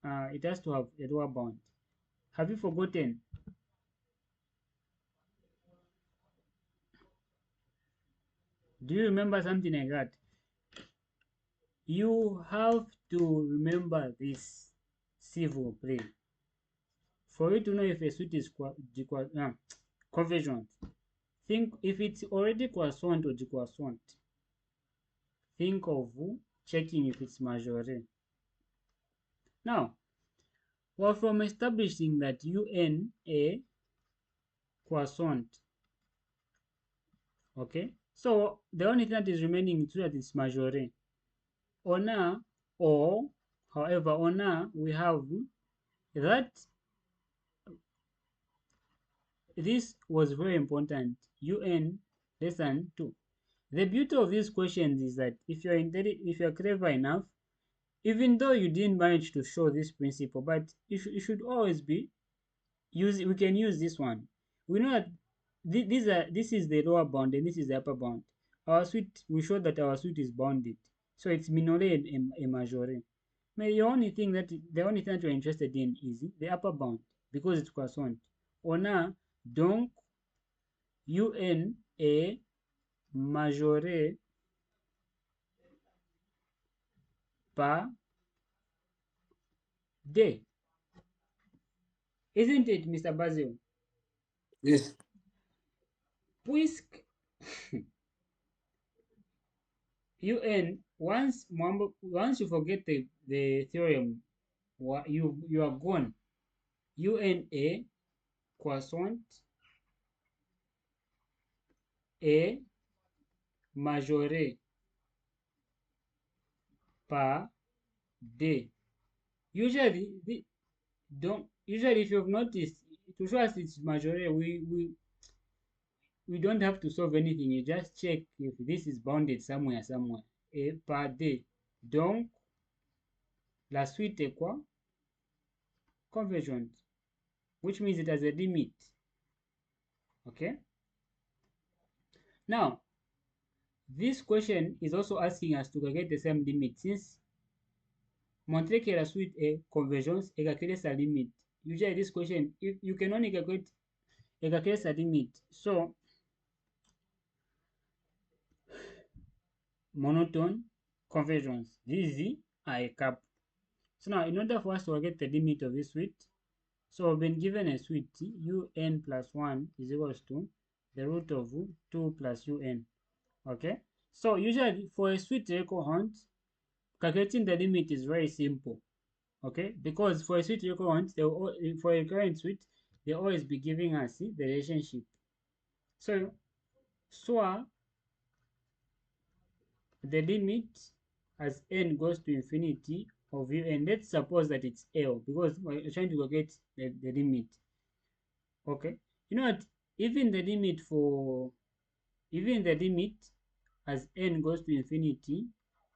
it has to have a lower bound. Have you forgotten? Do you remember something like that? You have to remember this civil play for you to know if a suite is convergent. Think if it's already croissant or decroissant. Think of checking if it's majoré. Now, well, from establishing that un a croissant, okay, So the only thing that is remaining is that it's majoré. On a, or, however, on a, we have that this was very important, un less than 2. The beauty of these questions is that if you're clever enough, even though you didn't manage to show this principle, but you should always be we can use this one. We know that this is the lower bound and this is the upper bound. Our suite, we show that our suite is bounded, so it's minoré and majoré. The only thing that you're interested in is the upper bound because it's croissant. On a donc un est majoré par d, isn't it, Mr. Basil? Yes. Puisque un once you forget the theorem, you are gone. Un est croissant est majoré par d. Usually if you've noticed, to show us it's majoré, we don't have to solve anything. You just check if this is bounded somewhere. Et par d. Donc, la suite est quoi? Convergent, which means it has a limit. Okay? Now, this question is also asking us to calculate the same limit since montrer que la suite est convergence et calculer sa limite. Usually this question, you can only calculate et calculer sa limite. So, monotone convergence. This is a cap. So now, in order for us to get the limit of this suite, so we've been given a suite un plus 1 is equals to the root of 2 plus un. Okay? So usually for a suite recurrent, calculating the limit is very simple. Okay? Because for a suite recurrent, for a recurrent suite, they'll always be giving us the relationship. So, soit the limit as n goes to infinity of un, let's suppose that it's L because we're trying to calculate the limit. Okay, you know what? Even the limit as n goes to infinity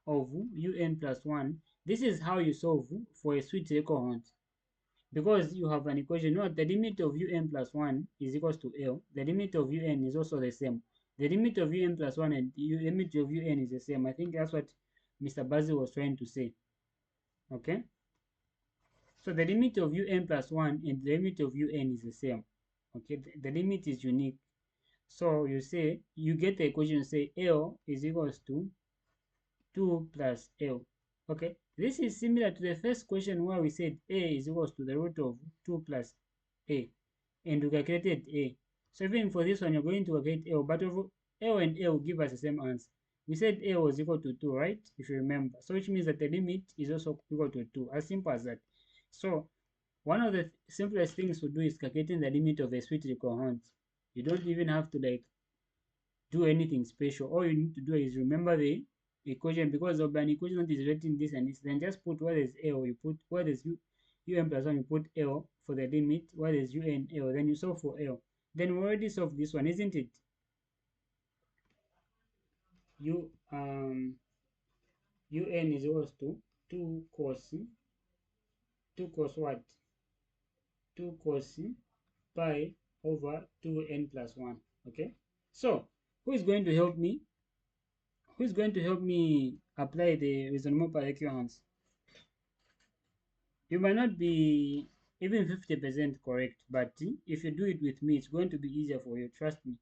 of un plus 1, this is how you solve for a suite recurrent. Because you have an equation, note the limit of un plus 1 is equals to L. The limit of un is also the same. The limit of un plus 1 and the limit of un is the same. I think that's what Mr. Basil was trying to say. Okay? So the limit of un plus 1 and the limit of un is the same. Okay? The limit is unique. So you get the equation, say L is equals to 2 plus L. Okay, this is similar to the first question where we said A is equals to the root of 2 plus A, and we calculated A. So even for this one, you're going to calculate L, but L and L give us the same answer. We said A was equal to 2, right? If you remember. So which means that the limit is also equal to 2, as simple as that. So one of the simplest things to do is calculating the limit of a suite recurrent. You don't even have to do anything special. All you need to do is remember the equation, because of an equation that is written this and this, then just put what is L, you put what is un plus 1, you put L for the limit, what is un L, then you solve for L. Then we already solved this one, isn't it? Un is equals to 2 cos what? 2 cos pi over 2n plus 1. Okay, so who is going to help me apply the raisonnement par recurrence? You might not be even 50% correct, but if you do it with me, it's going to be easier for you, trust me.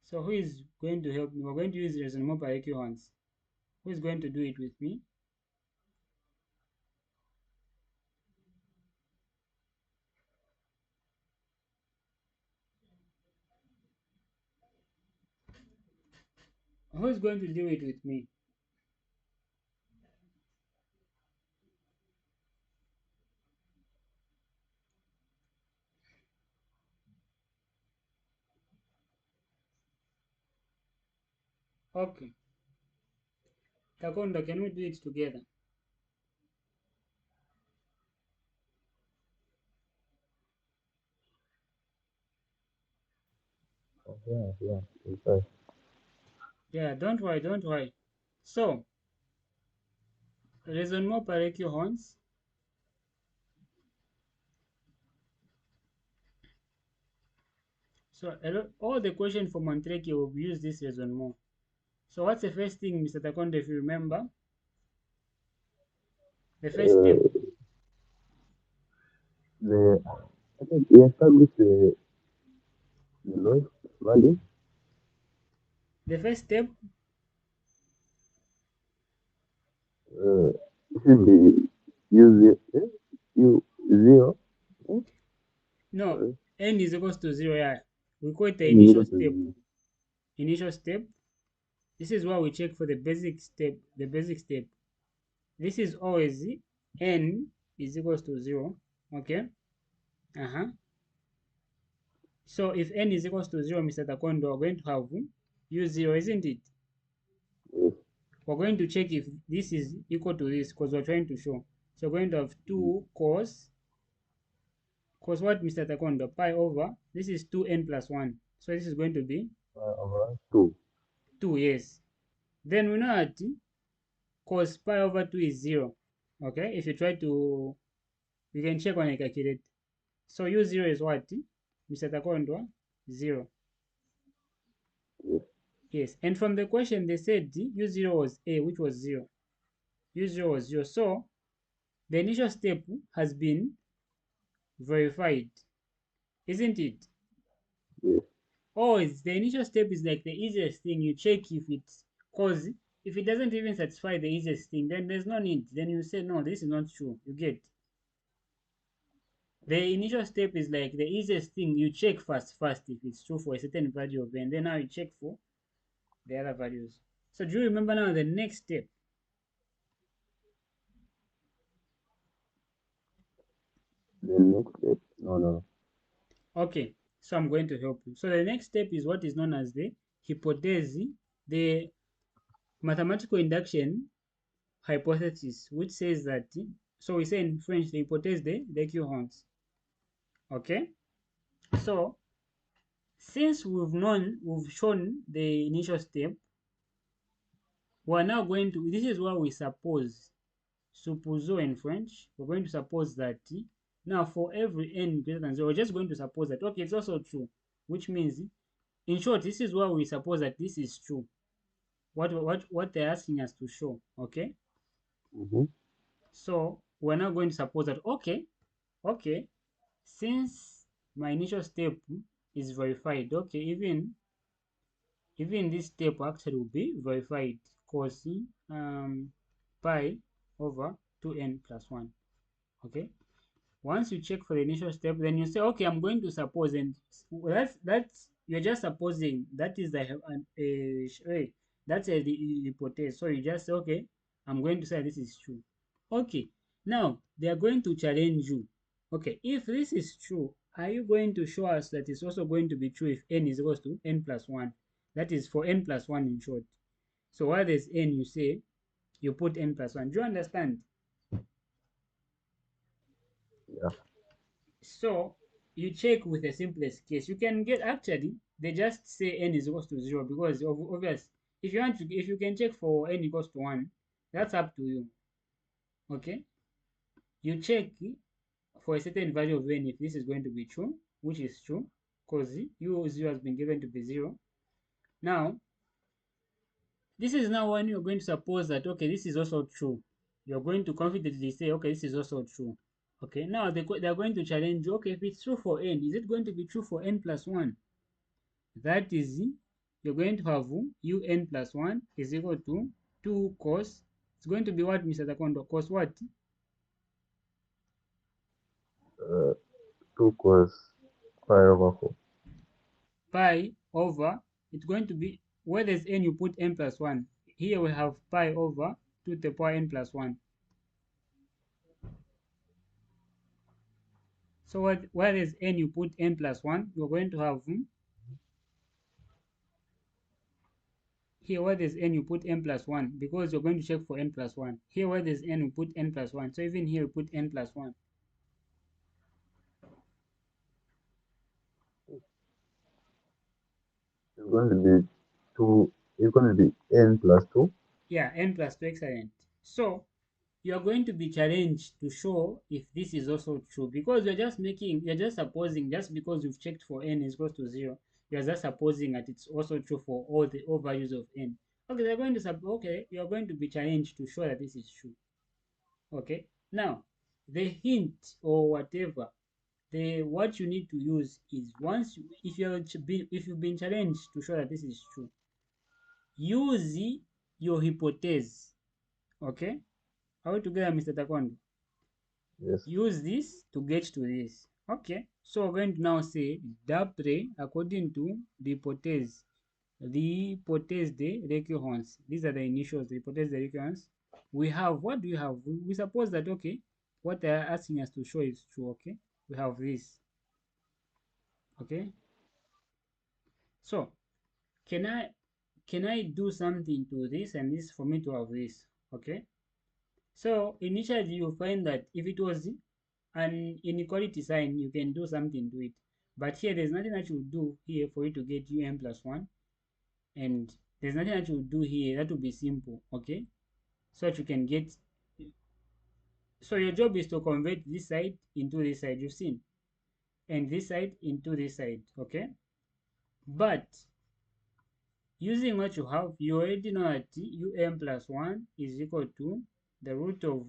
So who is going to help me? We're going to use raisonnement par recurrence. Who is going to do it with me? Who is going to do it with me? Okay. Takondo, can we do it together? Yeah. Okay. Yeah, don't worry, don't worry. So, raisonnement par Recurrence. So, all the questions for Montreki will use this raisonnement. So, what's the first thing, Mr. Takondo, if you remember? The first step. Uh, the I think we established the lowest value. The first step, Uh, it should be u zero. no, Sorry, n is equals to 0. Yeah. We call it the n is initial equal to step. zero. Initial step. This is why we check for the basic step. The basic step. This is always n is equals to 0. Okay. Uh-huh. So if n is equals to 0, Mr. Takondo, we're going to have u0, isn't it? Yes. We're going to check if this is equal to this because we're trying to show. So we're going to have 2 cos what, Mr. Takondo? Pi over, this is 2n plus 1. So this is going to be Over two. 2, yes. Then we know that cos pi over 2 is 0. Okay, if you try to, you can check on a calculator. So u0 is what, Mr. Takondo? 0. Yes. Yes, and from the question they said u0 was a, which was 0. U0 was 0. So the initial step has been verified, isn't it? Yes. Always, the initial step is like the easiest thing. You check if it's, because if it doesn't even satisfy the easiest thing, then there's no need. Then you say, no, this is not true. You get. The initial step is like the easiest thing. You check first if it's true for a certain value of n. Then now you check for the other values. So do you remember now the next step? The next step. No. Okay, so I'm going to help you. So the next step is what is known as the hypothesis, the mathematical induction hypothesis, which says that, so we say in French, the hypothesis de recurrence. Okay, so since we've shown the initial step, we're now going to, this is what we suppose, supposo in French, we're going to suppose that now for every n greater than 0, we're just going to suppose that, okay, it's also true, which means, in short, this is what we suppose that this is true. What they're asking us to show, okay? Mm-hmm. So we're now going to suppose that, okay, since my initial step is verified, okay, even this step actually will be verified because pi over 2n plus 1. Okay, once you check for the initial step, then you say, okay, I'm going to suppose, and that's you're just supposing that is that's the hypothesis. So you just say, okay, I'm going to say this is true. Okay, now they are going to challenge you. Okay, if this is true, are you going to show us that it's also going to be true if n is equals to n plus 1? That is for n plus 1 in short. So while there's n, you say you put n plus 1. Do you understand? Yeah. So you check with the simplest case. You can get, actually they just say n is equals to 0 because of obvious. If you want to, if you can check for n equals to 1, that's up to you. Okay, you check for a certain value of n if this is going to be true, which is true because u0 has been given to be 0. Now this is now when you're going to suppose that, okay, this is also true. You're going to confidently say, okay, this is also true. Okay, now they're going to challenge you. Okay, if it's true for n, is it going to be true for n plus 1? That is, you're going to have un plus 1 is equal to 2 cos. It's going to be what, Mr. Takondo? Cos what? Uh, 2 cos pi over 4. Pi over, it's going to be, where there's n, you put n plus 1. Here we have pi over 2 to the power n plus 1. So where there's n, you put n plus 1. You're going to have Here where there's n, you put n plus 1 because you're going to check for n plus 1. Here where there's n, you put n plus 1. So even here, you put n plus 1. It's going to be 2. It's going to be n plus 2. Yeah, n plus 2, excellent. So you are going to be challenged to show if this is also true because you're just supposing, just because you've checked for n is equals to 0, you're just supposing that it's also true for all values of n. Okay, they're going to okay, you're going to be challenged to show that this is true. Okay, now the hint or whatever, the what you need to use is once you, if you've been challenged to show that this is true, use your hypothesis. Okay, are we together, Mr. Taekwondo? Yes. Use this to get to this. Okay, so we're going to now say d'après, according to the hypothèse de recurrence. These are the initials, the hypothèse de recurrence. We have, what do we have? We suppose that, okay, what they're asking us to show is true. Okay, we have this. Okay, so can I do something to this and this for me to have this? Okay, so initially you find that if it was an inequality sign, you can do something to it. But here, there's nothing that you do here for you to get un plus 1. And there's nothing that you do here. That will be simple, okay? So that you can get... So your job is to convert this side into this side, you've seen. And this side into this side, okay? But using what you have, you already know that un plus 1 is equal to the root of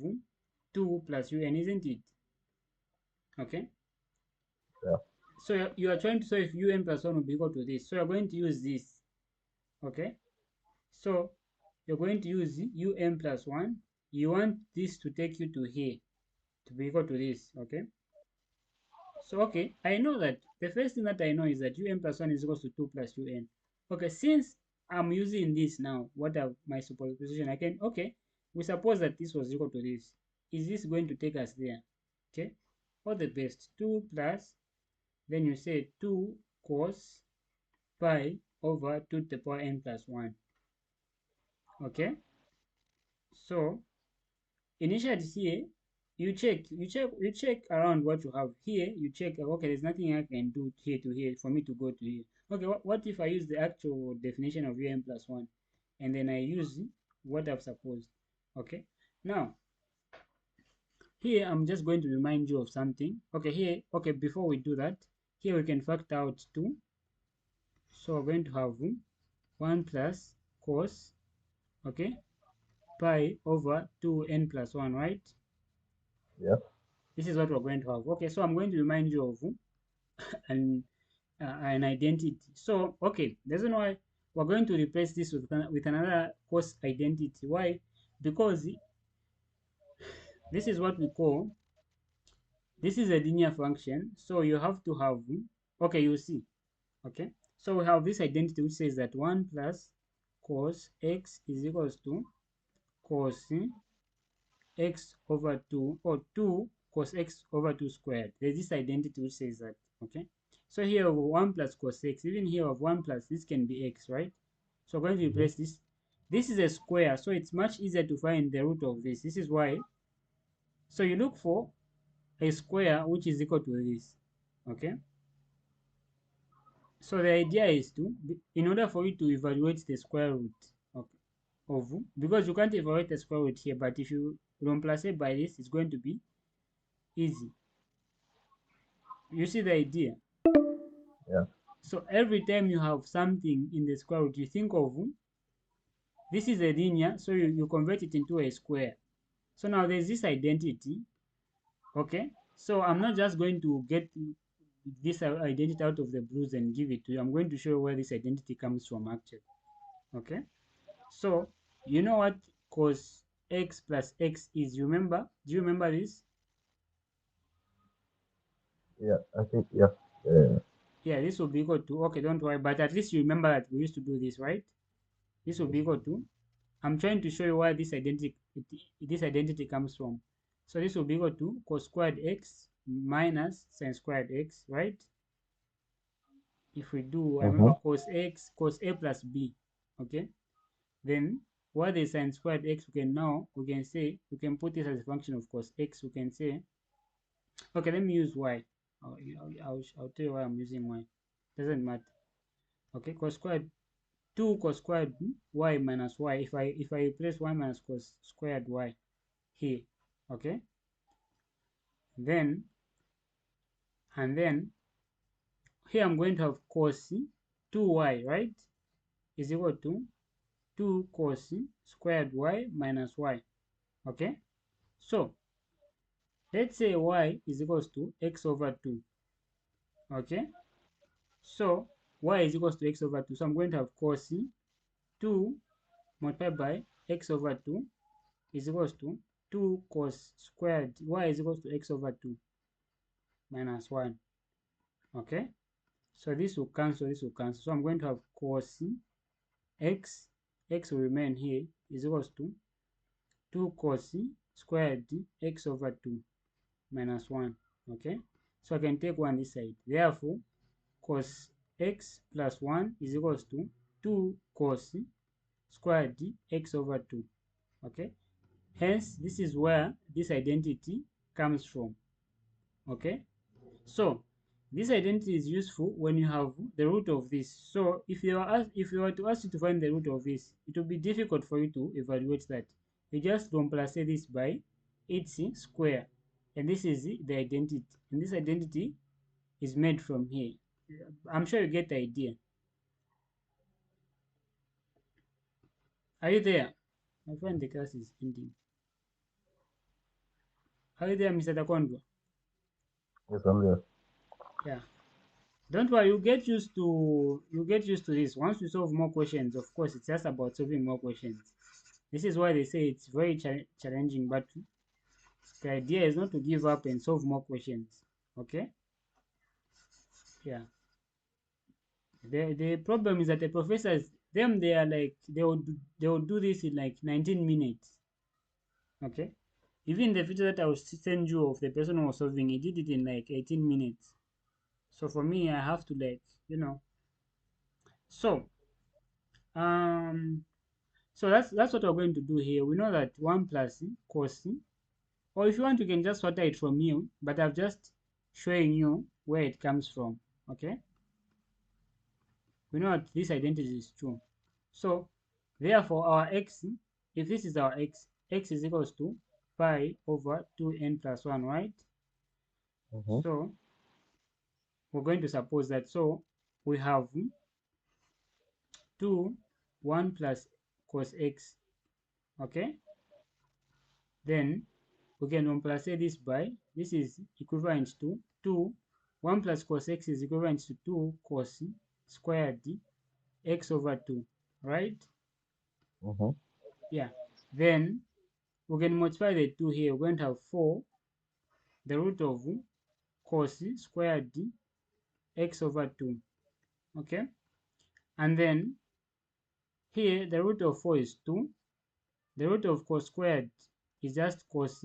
2 plus un, isn't it? Okay? Yeah. So you are trying to solve if un plus 1 will be equal to this. So you're going to use this. Okay? So you're going to use un plus 1. You want this to take you to here, to be equal to this. Okay? So, okay, I know that the first thing that I know is that un plus 1 is equal to 2 plus un. Okay, since I'm using this now, what are my superposition? I can, okay, we suppose that this was equal to this. Is this going to take us there? Okay, all the best. 2 plus, then you say 2 cos pi over 2 to the power n plus 1. Okay, so initially here, you check around what you have here. You check, okay, there's nothing I can do here to here for me to go to here. Okay, what if I use the actual definition of un plus 1 and then I use what I've supposed? Okay, now here I'm just going to remind you of something. Okay, here, okay, before we do that, here we can factor out 2. So we're going to have 1 plus cos, okay, pi over 2n plus 1, right? Yeah. This is what we're going to have. Okay, so I'm going to remind you of an identity. So, okay, the reason why we're going to replace this with another cos identity. Why? Because this is what we call, this is a linear function. So you have to have, okay, you see, okay. So we have this identity which says that 1 plus cos x is equals to cos x over 2, or 2 cos x over 2 squared. There's this identity which says that, okay? So here we have 1 plus cos x, even here we have 1 plus, this can be x, right? So we're going to replace this. This is a square, so it's much easier to find the root of this. This is why. So you look for a square which is equal to this, okay? So the idea is to, in order for you to evaluate the square root, okay, of, because you can't evaluate the square root here, but if you replace it by this, it's going to be easy. You see the idea? Yeah. So every time you have something in the square root, you think of, this is a linear, so you convert it into a square. So now there's this identity, okay? So I'm not just going to get this identity out of the blues and give it to you. I'm going to show you where this identity comes from actually, okay? So you know what cos x plus x is, remember? Do you remember this? Yeah. I think, yeah. Yeah. Yeah, this will be equal to, okay, don't worry, but at least you remember that we used to do this, right? This will Yes. be equal to, I'm trying to show you where this identity comes from. So this will be equal to cos squared x minus sin squared x, right? If we do, I remember cos x, cos a plus b, okay? Then what is sine squared x, we can say, we can put this as a function of cos x. We can say, okay, let me use y. I'll tell you why I'm using y. Doesn't matter. Okay, cos squared 2 cos squared y minus y. If I replace y minus cos squared y here, okay, then and then here I'm going to have cos 2y, right, is equal to 2 cos squared y minus y. Okay, so let's say y is equals to x over 2. Okay, so y is equals to x over 2. So I'm going to have cos 2 multiplied by x over 2 is equals to 2 cos squared y is equals to x over 2 minus 1. Okay, so this will cancel, this will cancel. So I'm going to have cos x, x will remain here, is equals to 2 cos squared x over 2 minus 1. Okay, so I can take 1 this side. Therefore, cos x plus 1 is equals to 2 cos squared x over 2. Okay, hence this is where this identity comes from. Okay, so this identity is useful when you have the root of this. So if you were to ask you to find the root of this, it will be difficult for you to evaluate that. You just remplace this by its square, and this is the identity, and this identity is made from here. I'm sure you get the idea. Are you there? My friend, the class is ending. Are you there, Mr. Takondo? Yes, I'm there. Yeah. Don't worry, you get used to this. Once you solve more questions, of course, it's just about solving more questions. This is why they say it's very challenging, but the idea is not to give up and solve more questions. Okay? Yeah. The problem is that the professors, them, they are like they will do this in like 19 minutes. Okay? Even the video that I was send you of the person who was solving, he did it in like 18 minutes. So for me, I have to like, you know. So um so that's what we're going to do here. We know that 1 plus cos, or if you want, you can just water it from you, but I've just showing you where it comes from. Okay, we know that this identity is true. So therefore our x, if this is our x is equals to pi over 2n plus 1, right? Mm-hmm. So we're going to suppose that. So we have 2 1 plus cos x. Okay, then we can replace this by, this is equivalent to 2 1 plus cos x is equivalent to 2 cos squared x over 2, right? Mm-hmm. Yeah, then we can multiply the 2 here. We're going to have 4 the root of cos squared x over 2. Okay, and then here the root of 4 is 2. The root of cos squared is just cos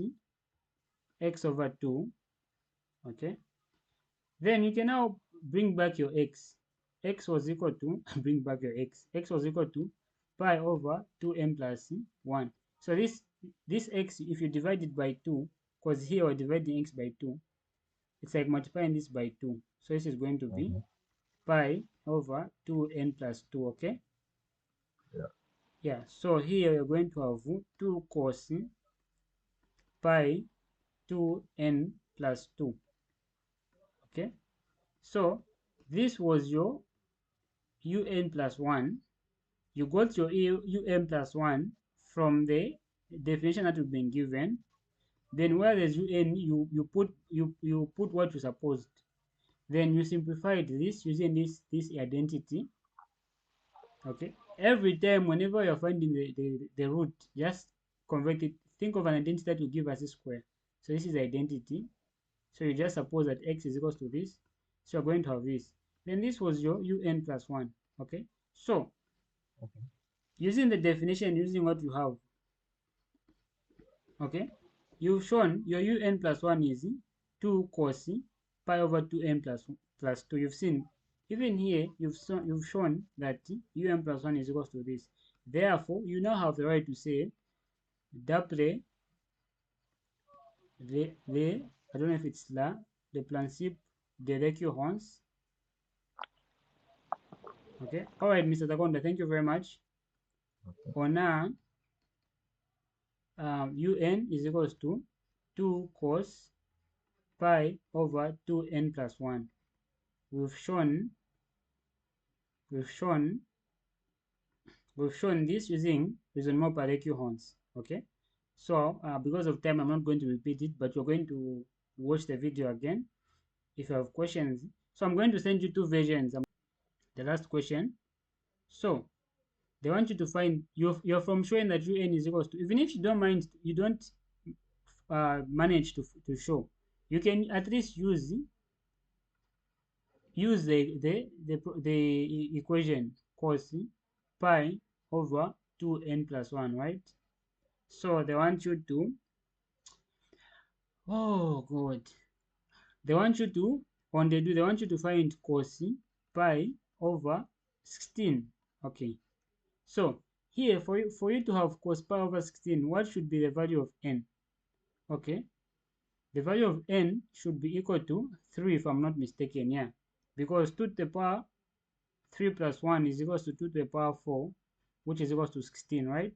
x over 2. Okay, then you can now bring back your x. X was equal to, bring back your x. X was equal to pi over 2n plus 1. So this x, if you divide it by 2, because here we're dividing x by 2, it's like multiplying this by 2. So this is going to be Mm-hmm. pi over 2n plus 2, okay? Yeah. Yeah, so here you're going to have 2 cos pi 2n plus 2, okay? So this was your un plus 1. You got your un plus 1 from the definition that you've been given. Then where there's un, you put what you supposed. Then you simplified this using this identity. Okay, every time whenever you're finding the root, just convert it. Think of an identity that will give us a square. So this is identity. So you just suppose that x is equals to this. So you're going to have this. Then this was your un plus 1. Okay, so Okay. using the definition, using what you have, okay, you've shown your un plus 1 is 2 cos pi over 2n plus 2. You've seen, even here, you've shown that un plus 1 is equals to this. Therefore, you now have the right to say, d'après I don't know if it's là, le principe de récurrence. Okay. All right, Mr. Takonda, thank you very much. On a un is equals to 2 cos pi over 2n plus 1. We've shown this using Raisonnement par Recurrence. Okay. So because of time, I'm not going to repeat it, but you're going to watch the video again if you have questions. So I'm going to send you two versions. The last question. So they want you to find you're from showing that un is equals to, even if you don't mind, you don't manage to show, you can at least use the equation cos pi over 2n plus 1, right? So they want you to, oh god, they want you to, they want you to find cos pi over 16. Okay, so here for you to have cos pi over 16, what should be the value of n? Okay, the value of n should be equal to 3 if I'm not mistaken, yeah, because 2 to the power 3 plus 1 is equals to 2 to the power 4, which is equals to 16, right?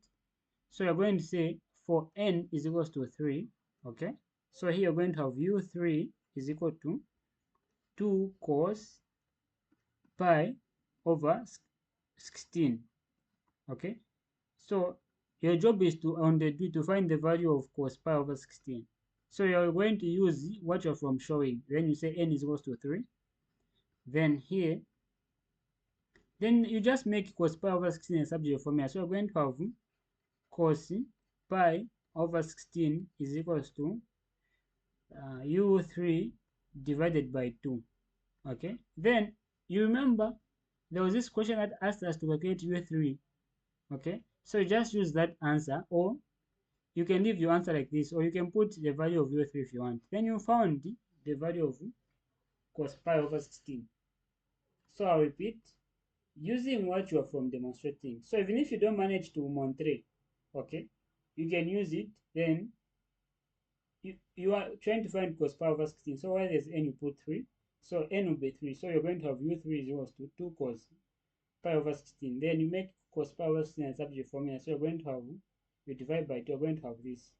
So you're going to say for n is equals to 3, okay? So here you're going to have u3 is equal to 2 cos pi over 16, okay? So your job is to to find the value of cos pi over 16. So you're going to use what you're from showing. Then you say n is equals to 3. Then here, then you just make cos pi over 16 a subject formula. So you're going to have cos pi over 16 is equals to u3 divided by 2. Okay. Then you remember there was this question that asked us to calculate u3. Okay. So you just use that answer, or you can leave your answer like this, or you can put the value of u3 if you want. Then you found the value of cos pi over 16. So I'll repeat, using what you are from demonstrating. So even if you don't manage to montre, okay, you can use it. Then you are trying to find cos pi over 16. So while there's n, you put 3. So n will be 3. So you're going to have u3 is equals to 2 cos pi over 16. Then you make cos pi over 16 a subject formula. So you're going to have, you divide by 2, you're going to have this.